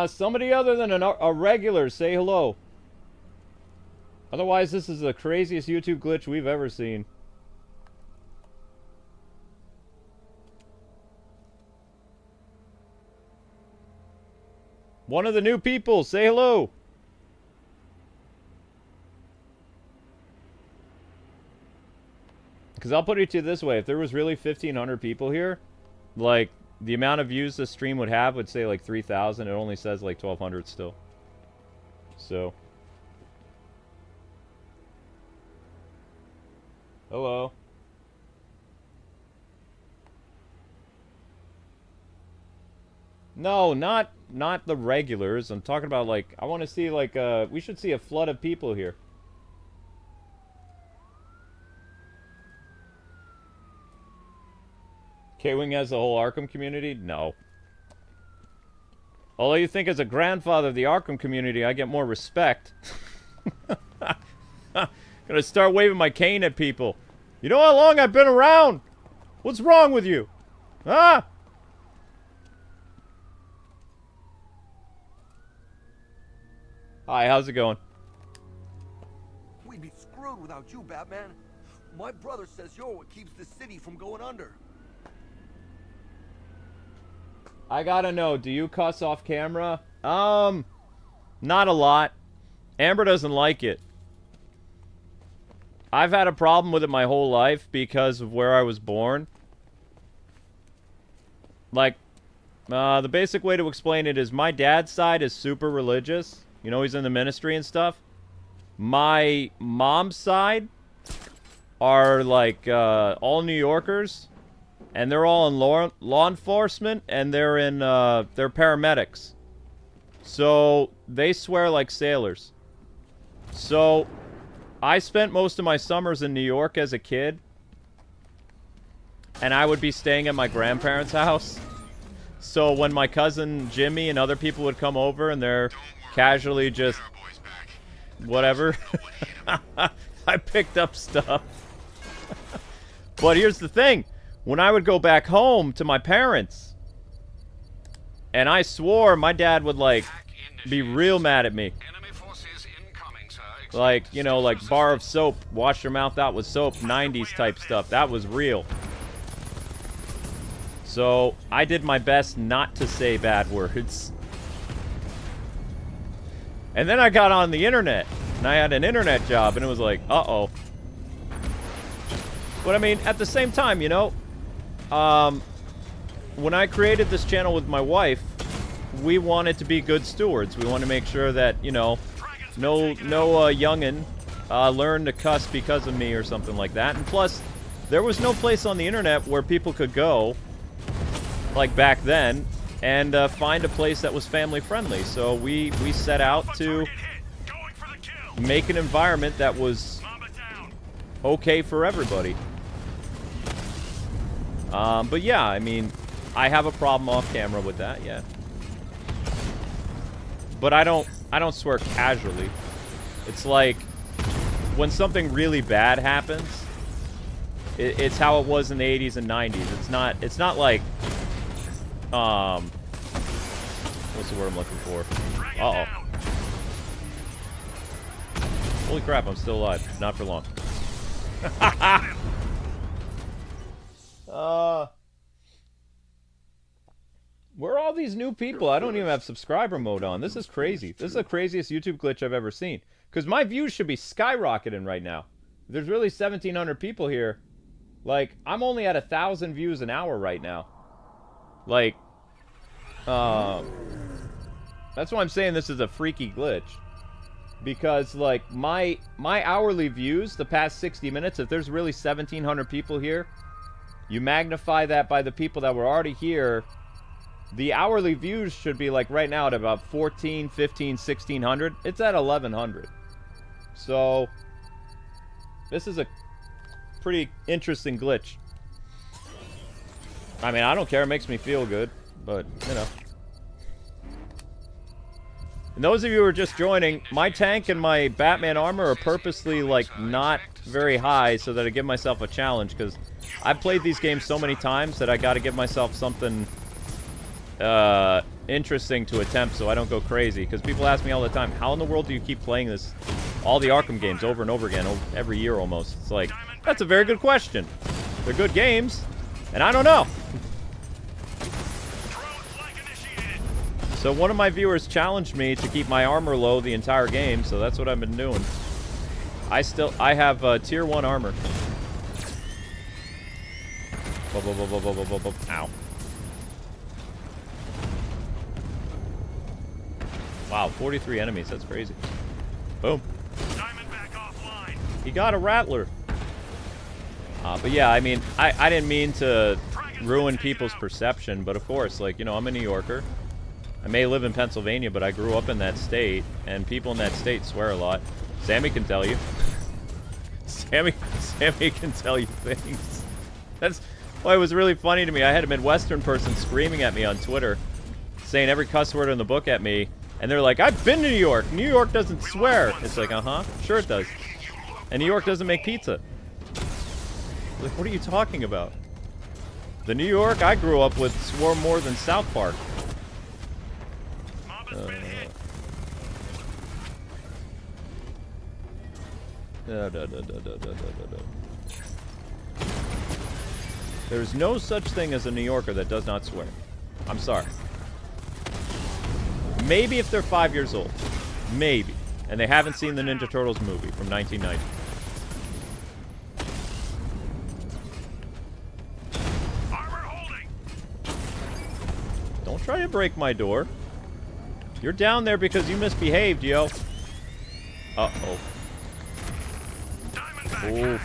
Somebody other than a regular, say hello. Otherwise, this is the craziest YouTube glitch we've ever seen. One of the new people, say hello. Because I'll put it to you this way, if there was really 1,500 people here, like, the amount of views this stream would have would say like 3,000. It only says like 1,200 still. So. Hello. No, not the regulars. I'm talking about like, I want to see like, we should see a flood of people here. Kwing has the whole Arkham community? No. Although you think as a grandfather of the Arkham community, I get more respect. Gonna start waving my cane at people. You know how long I've been around? What's wrong with you? Huh? Hi, how's it going? We'd be screwed without you, Batman. My brother says you're what keeps the city from going under. I gotta know, do you cuss off camera? Not a lot. Amber doesn't like it. I've had a problem with it my whole life because of where I was born. Like, the basic way to explain it is my dad's side is super religious. You know, he's in the ministry and stuff. My mom's side are like all New Yorkers. And they're all in law enforcement, and they're paramedics. So, they swear like sailors. So, I spent most of my summers in New York as a kid. And I would be staying at my grandparents' house. So, when my cousin Jimmy and other people would come over, and they're casually just... whatever. I picked up stuff. But here's the thing. When I would go back home to my parents, and I swore, my dad would, like, be real mad at me. Like, you know, like bar of soap, wash your mouth out with soap, 90s type stuff. That was real. So, I did my best not to say bad words. And then I got on the internet, and I had an internet job, and it was like, uh-oh. But, I mean, at the same time, you know, when I created this channel with my wife, we wanted to be good stewards. We wanted to make sure that, you know, no youngin' learned to cuss because of me or something like that. And plus, there was no place on the internet where people could go, like back then, and find a place that was family friendly. So we set out to make an environment that was okay for everybody. But yeah, I mean, I have a problem off camera with that, yeah. But I don't swear casually. It's like, when something really bad happens, it's how it was in the 80s and 90s. It's not like, what's the word I'm looking for? Uh-oh. Holy crap, I'm still alive. Not for long. Where are all these new people? I don't even have subscriber mode on. This is crazy. This is the craziest YouTube glitch I've ever seen. Because my views should be skyrocketing right now. There's really 1,700 people here. Like, I'm only at 1,000 views an hour right now. Like, that's why I'm saying this is a freaky glitch. Because, like, my hourly views, the past 60 minutes, if there's really 1,700 people here, you magnify that by the people that were already here, the hourly views should be, like, right now at about 14, 15, 1,600. It's at 1,100. So, this is a pretty interesting glitch. I mean, I don't care. It makes me feel good. But, you know. And those of you who are just joining, my tank and my Batman armor are purposely, like, not very high so that I give myself a challenge. Because I've played these games so many times that I got to give myself something interesting to attempt so I don't go crazy. Because people ask me all the time, how in the world do you keep playing this, all the Arkham games over and over again, every year almost? It's like, that's a very good question. They're good games, and I don't know. So one of my viewers challenged me to keep my armor low the entire game, so that's what I've been doing. I have tier 1 armor. Ow. Wow, 43 enemies, that's crazy. Boom. He got a rattler. But yeah, I mean, I didn't mean to ruin people's perception, but of course, like, you know, I'm a New Yorker. I may live in Pennsylvania, but I grew up in that state, and people in that state swear a lot. Sammy can tell you. Sammy can tell you things. Well, it was really funny to me. I had a Midwestern person screaming at me on Twitter, saying every cuss word in the book at me, and they're like, I've been to New York. New York doesn't swear. It's like, uh-huh, sure it does. And New York doesn't make pizza. Like, what are you talking about? The New York I grew up with swore more than South Park. There's no such thing as a New Yorker that does not swear. I'm sorry. Maybe if they're 5 years old. Maybe. And they haven't seen the Ninja Turtles movie from 1990. Don't try to break my door. You're down there because you misbehaved, yo. Uh-oh. Oof.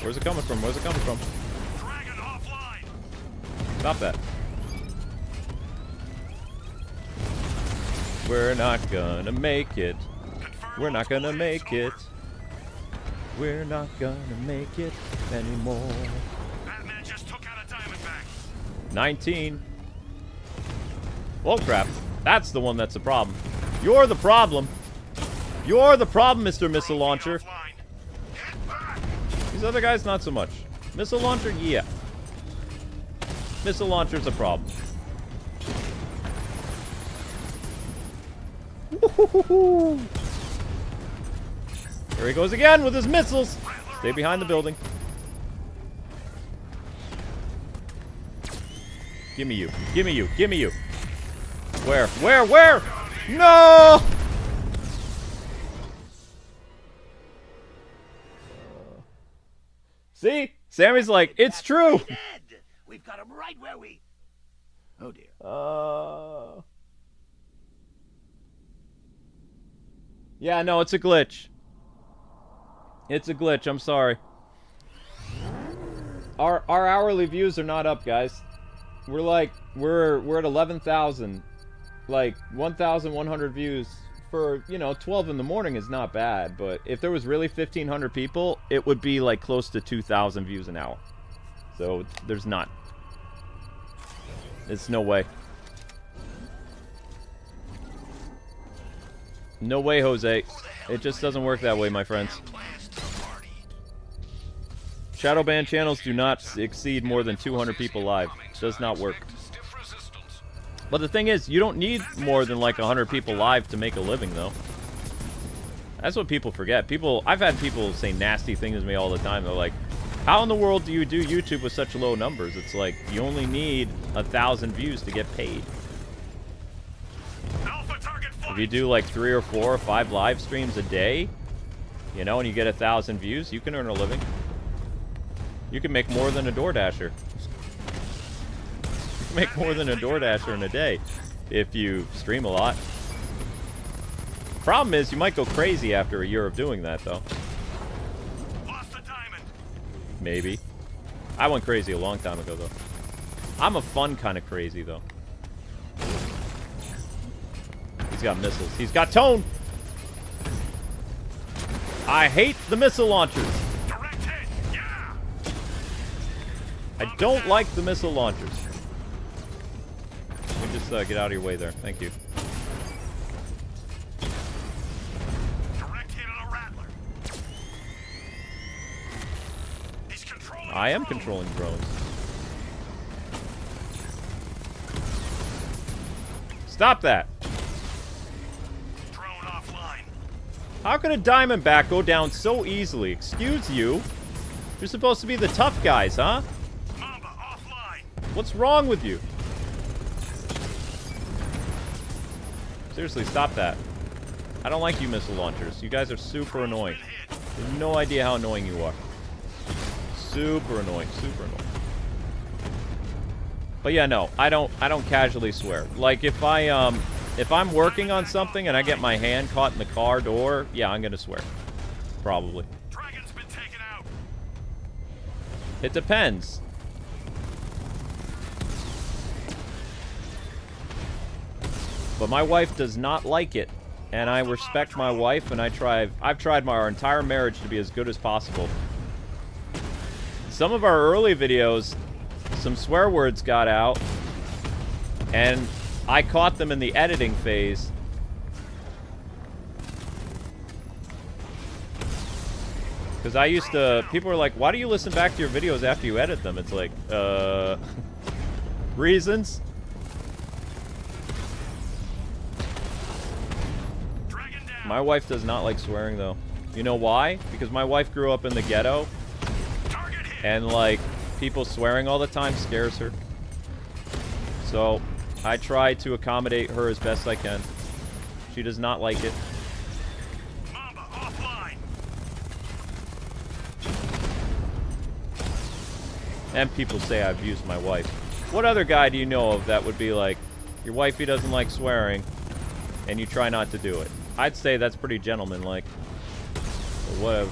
Where's it coming from? Where's it coming from? Stop that. We're not gonna make it. We're not gonna make it. We're not gonna make it anymore. Batman just took out a Diamondback. 19. Oh crap. That's the one that's the problem. You're the problem. You're the problem, Mr. Missile Launcher. These other guys, not so much. Missile Launcher, yeah. Missile Launcher's a problem. Here he goes again with his missiles. Stay behind the building. Give me you. Give me you. Give me you. Where? Where? Where? No! See? Sammy's like, it's true. We've got him right where we... Oh, dear. Yeah, no, it's a glitch. It's a glitch. I'm sorry. Our hourly views are not up, guys. We're at 11,000. Like 1,100 views for, you know, 12 in the morning is not bad, but if there was really 1,500 people, it would be like close to 2,000 views an hour. So there's not. It's no way. No way, Jose. It just doesn't work that way, my friends. Shadowban channels do not exceed more than 200 people live. Does not work. But the thing is, you don't need more than like 100 people live to make a living, though. That's what people forget. I've had people say nasty things to me all the time. They're like, how in the world do you do YouTube with such low numbers? It's like, you only need 1,000 views to get paid. If you do like 3 or 4 or 5 live streams a day, you know, and you get 1,000 views, you can earn a living. You can make more than a DoorDasher. You can make more than a DoorDasher in a day if you stream a lot. Problem is, you might go crazy after a year of doing that, though. Maybe. I went crazy a long time ago, though. I'm a fun kind of crazy, though. He's got missiles. He's got tone! I hate the missile launchers. I don't like the missile launchers. Let me just get out of your way there. Thank you. I am controlling drones. Stop that. Drone offline. How could a Diamondback go down so easily? Excuse you. You're supposed to be the tough guys, huh? Mamba offline. What's wrong with you? Seriously, stop that. I don't like you missile launchers. You guys are super annoying. You have no idea how annoying you are. Super annoying, super annoying. But yeah, no, I don't casually swear. Like if I'm working on something and I get my hand caught in the car door, yeah, I'm gonna swear. Probably. Dragon's been taken out. It depends. But my wife does not like it. And I respect my wife, and I've tried my entire marriage to be as good as possible. some of our early videos, some swear words got out, and I caught them in the editing phase. Because I used to, people were like, why do you listen back to your videos after you edit them? It's like, reasons? My wife does not like swearing, though. You know why? Because my wife grew up in the ghetto, and, like, people swearing all the time scares her. So, I try to accommodate her as best I can. She does not like it. And people say I've abused my wife. What other guy do you know of that would be like, your wifey doesn't like swearing, and you try not to do it? I'd say that's pretty gentlemanlike. Whatever.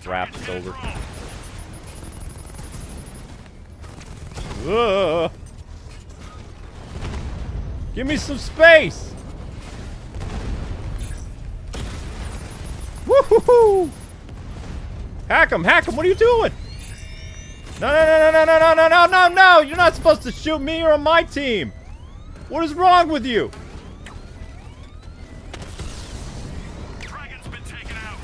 Wrapped over. Ugh. Give me some space! Woo-hoo-hoo! Hack him! Hack him! What are you doing? No, no, no, no, no, no, no, no, no, no! You're not supposed to shoot me or on my team! What is wrong with you? Dragon's been taken out.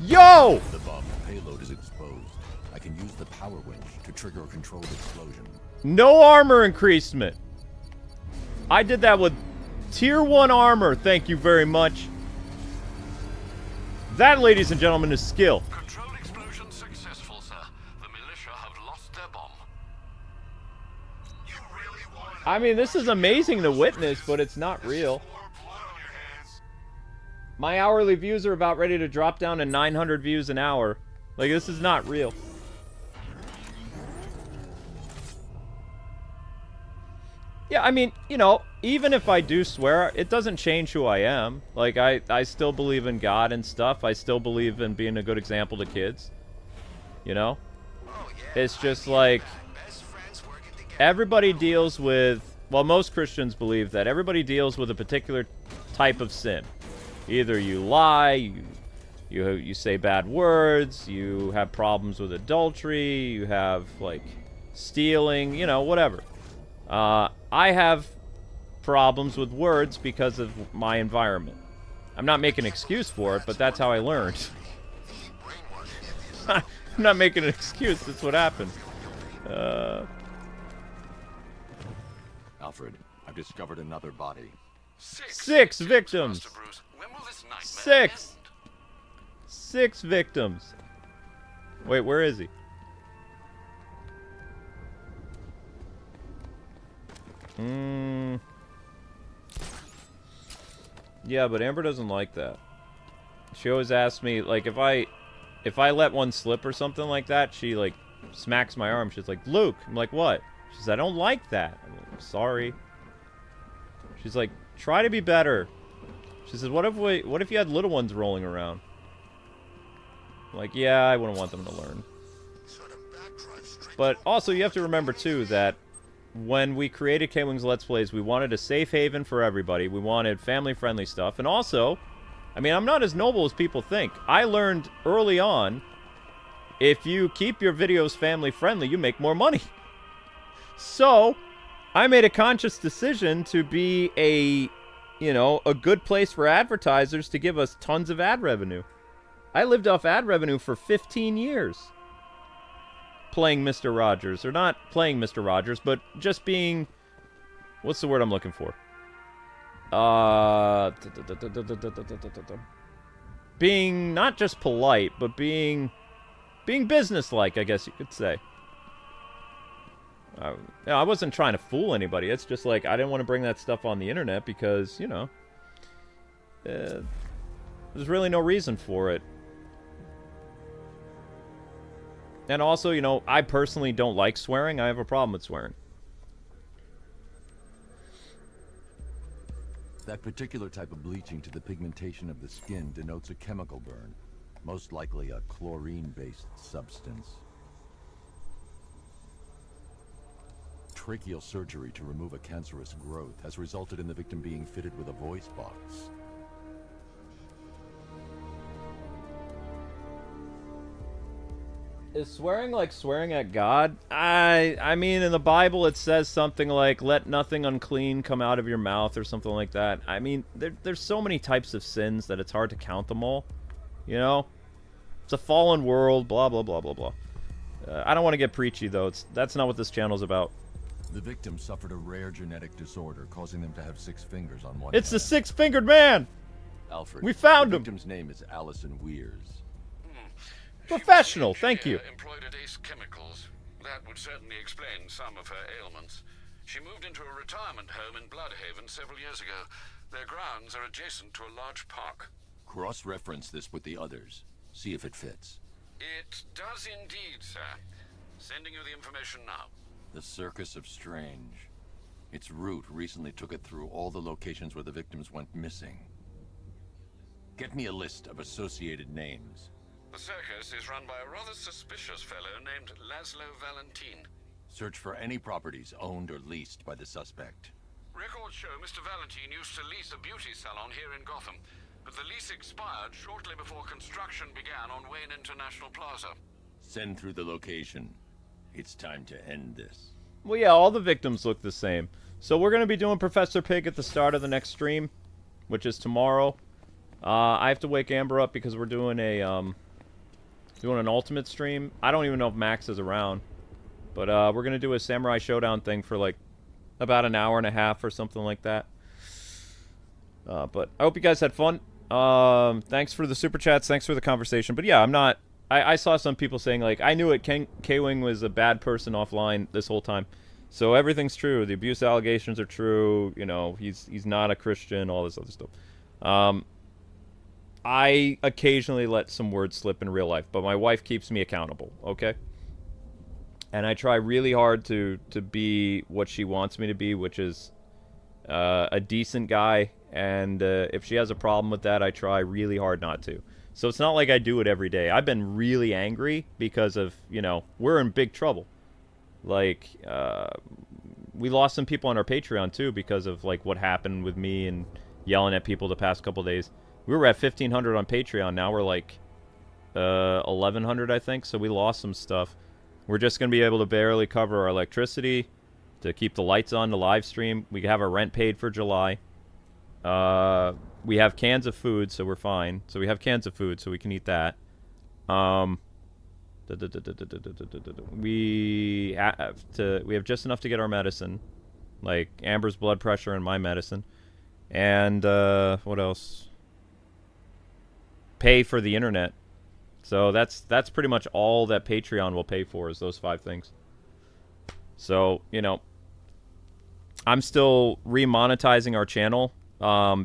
Yo! The bomb payload is exposed. I can use the power winch to trigger a controlled explosion. No armor increasement. I did that with tier 1 armor. Thank you very much. That, ladies and gentlemen, is skill. Controlled explosion successful, sir. The militia have lost their bomb. I mean, this is amazing to witness, but it's not real. My hourly views are about ready to drop down to 900 views an hour. Like, this is not real. Yeah, I mean, you know, even if I do swear, it doesn't change who I am. Like, I still believe in God and stuff. I still believe in being a good example to kids. You know? It's just like, everybody deals with, well, most Christians believe that everybody deals with a particular type of sin. Either you lie, you say bad words, you have problems with adultery, you have, like, stealing, you know, whatever. I have problems with words because of my environment. I'm not making an excuse for it, but that's how I learned. I'm not making an excuse, that's what happened. Alfred, I've discovered another body. 6 victims! 6! 6 victims! Wait, where is he? Yeah, but Amber doesn't like that. She always asks me, like, if I let one slip or something like that, she, like, smacks my arm. She's like, Luke. I'm like, what? She says, I don't like that. I'm like, sorry. She's like, try to be better. She says, what if you had little ones rolling around? I'm like, yeah, I wouldn't want them to learn. But also, you have to remember, too, that when we created Kwings Let's Plays, we wanted a safe haven for everybody. We wanted family-friendly stuff. And also, I mean, I'm not as noble as people think. I learned early on, if you keep your videos family-friendly, you make more money. So, I made a conscious decision to be a, you know, a good place for advertisers to give us tons of ad revenue. I lived off ad revenue for 15 years. Playing Mr. Rogers. Or not playing Mr. Rogers, but just being... What's the word I'm looking for? Being not just polite, but being businesslike, I guess you could say. I wasn't trying to fool anybody. It's just like, I didn't want to bring that stuff on the internet because, you know, there's really no reason for it. And also, you know, I personally don't like swearing. I have a problem with swearing. That particular type of bleaching to the pigmentation of the skin denotes a chemical burn, most likely a chlorine-based substance. Tracheal surgery to remove a cancerous growth has resulted in the victim being fitted with a voice box. Is swearing like swearing at God? I mean, in the Bible it says something like, let nothing unclean come out of your mouth or something like that. I mean, there's so many types of sins that it's hard to count them all. You know? It's a fallen world, blah, blah, blah, blah, blah. I don't want to get preachy, though. That's not what this channel's about. The victim suffered a rare genetic disorder, causing them to have 6 fingers on one It's hand. the 6-fingered man! Alfred, We found the him! victim's name is Allison Weirs. Professional, thank you. Employed at Ace Chemicals. That would certainly explain some of her ailments. She moved into a retirement home in Bloodhaven several years ago. Their grounds are adjacent to a large park. Cross-reference this with the others. See if it fits. It does indeed, sir. Sending you the information now. The Circus of Strange. Its route recently took it through all the locations where the victims went missing. Get me a list of associated names. The circus is run by a rather suspicious fellow named Laszlo Valentin. Search for any properties owned or leased by the suspect. Records show Mr. Valentin used to lease a beauty salon here in Gotham, but the lease expired shortly before construction began on Wayne International Plaza. Send through the location. It's time to end this. Well, yeah, all the victims look the same. So we're going to be doing Professor Pig at the start of the next stream, which is tomorrow. I have to wake Amber up because we're doing an ultimate stream. I don't even know if Max is around. But we're going to do a Samurai Showdown thing for like about an hour and a half or something like that. But I hope you guys had fun. Thanks for the super chats. Thanks for the conversation. But yeah, I'm not... I saw some people saying, like, I knew it. K-Wing was a bad person offline this whole time. So everything's true. The abuse allegations are true. You know, he's not a Christian, all this other stuff. I occasionally let some words slip in real life, but my wife keeps me accountable, okay? And I try really hard to be what she wants me to be, which is a decent guy. And if she has a problem with that, I try really hard not to. So it's not like I do it every day. I've been really angry because of, you know, we're in big trouble. Like, we lost some people on our Patreon, too, because of, like, what happened with me and yelling at people the past couple days. We were at 1,500 on Patreon. Now we're, like, 1,100, I think. So we lost some stuff. We're just going to be able to barely cover our electricity to keep the lights on, the live stream. We have our rent paid for July. We have cans of food, so we're fine. So we have cans of food, so we can eat that. We have just enough to get our medicine, like Amber's blood pressure and my medicine, and what else? Pay for the internet. So that's pretty much all that Patreon will pay for, is those 5 things. So, you know, I'm still remonetizing our channel.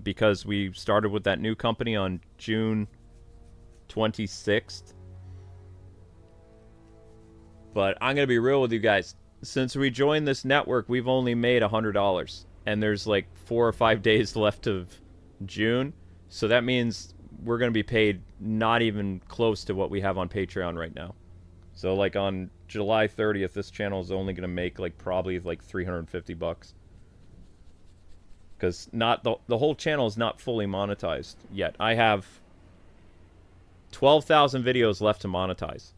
Because we started with that new company on June 26th. But I'm going to be real with you guys. Since we joined this network, we've only made $100. And there's like 4 or 5 days left of June. So that means we're going to be paid not even close to what we have on Patreon right now. So like on July 30th, this channel is only going to make like probably like $350. Because not the whole channel is not fully monetized yet. I have 12,000 videos left to monetize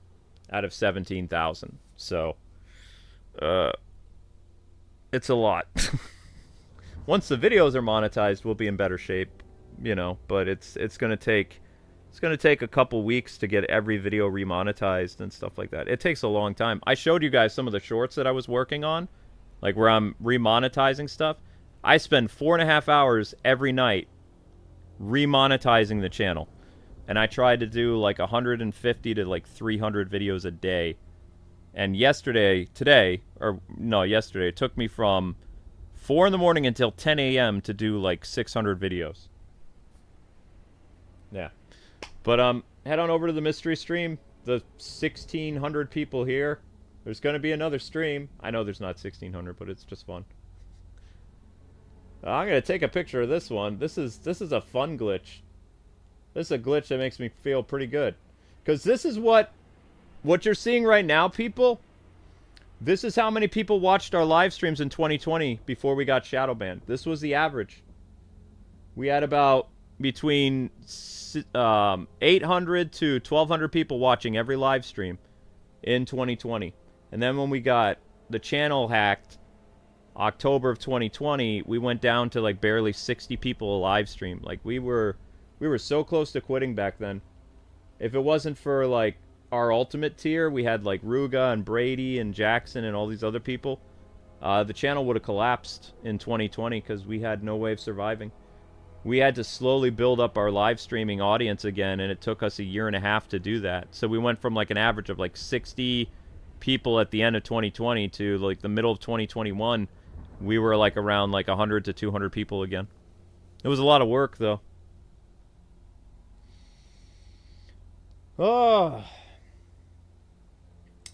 out of 17,000. So, it's a lot. Once the videos are monetized, we'll be in better shape, you know. But it's gonna take a couple weeks to get every video remonetized and stuff like that. It takes a long time. I showed you guys some of the shorts that I was working on, like where I'm remonetizing stuff. I spend 4.5 hours every night remonetizing the channel. And I tried to do like 150 to like 300 videos a day. And yesterday, it took me from 4 in the morning until 10 a.m. to do like 600 videos. Yeah. But head on over to the mystery stream. The 1,600 people here. There's going to be another stream. I know there's not 1,600, but it's just fun. I'm going to take a picture of this one. This is a fun glitch. This is a glitch that makes me feel pretty good. Because this is what you're seeing right now, people. This is how many people watched our live streams in 2020 before we got shadow banned. This was the average. We had about between 800 to 1,200 people watching every live stream. in 2020. And then when we got the channel hacked, October of 2020, we went down to like barely 60 people a live stream. Like we were so close to quitting back then. If it wasn't for like our ultimate tier, we had like Ruga and Brady and Jackson and all these other people. The channel would have collapsed in 2020 because we had no way of surviving. We had to slowly build up our live streaming audience again, and it took us a year and a half to do that. So we went from like an average of like 60 people at the end of 2020 to like the middle of 2021. We were like around like 100 to 200 people again. It was a lot of work though. Oh.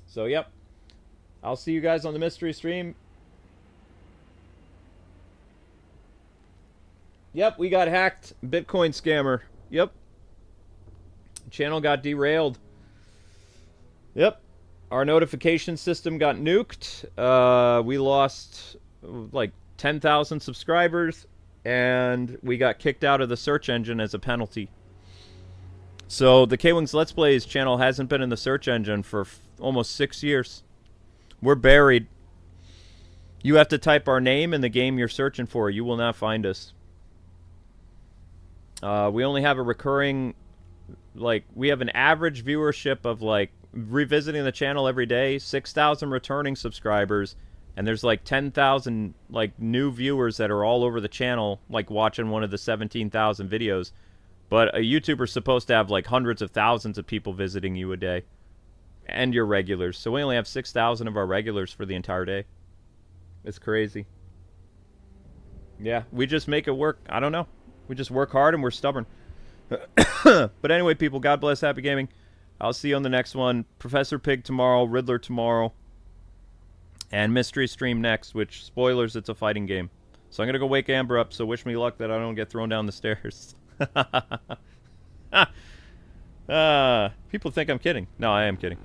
So yep. I'll see you guys on the mystery stream. Yep, we got hacked. Bitcoin scammer. Yep. Channel got derailed. Yep. Our notification system got nuked. We lost like 10,000 subscribers, and we got kicked out of the search engine as a penalty. So the Kwings Let's Plays channel hasn't been in the search engine for almost 6 years. We're buried. You have to type our name in the game you're searching for. You will not find us. We only have a recurring, like, we have an average viewership of, like, revisiting the channel every day, 6,000 returning subscribers, and there's, like, 10,000, like, new viewers that are all over the channel, like, watching one of the 17,000 videos. But a YouTuber's supposed to have, like, hundreds of thousands of people visiting you a day, and your regulars. So we only have 6,000 of our regulars for the entire day. It's crazy. Yeah, we just make it work. I don't know. We just work hard and we're stubborn. But anyway, people, God bless, happy gaming. I'll see you on the next one. Professor Pig tomorrow, Riddler tomorrow, and Mystery Stream next, which, spoilers, it's a fighting game. So I'm going to go wake Amber up, so wish me luck that I don't get thrown down the stairs. People think I'm kidding. No, I am kidding.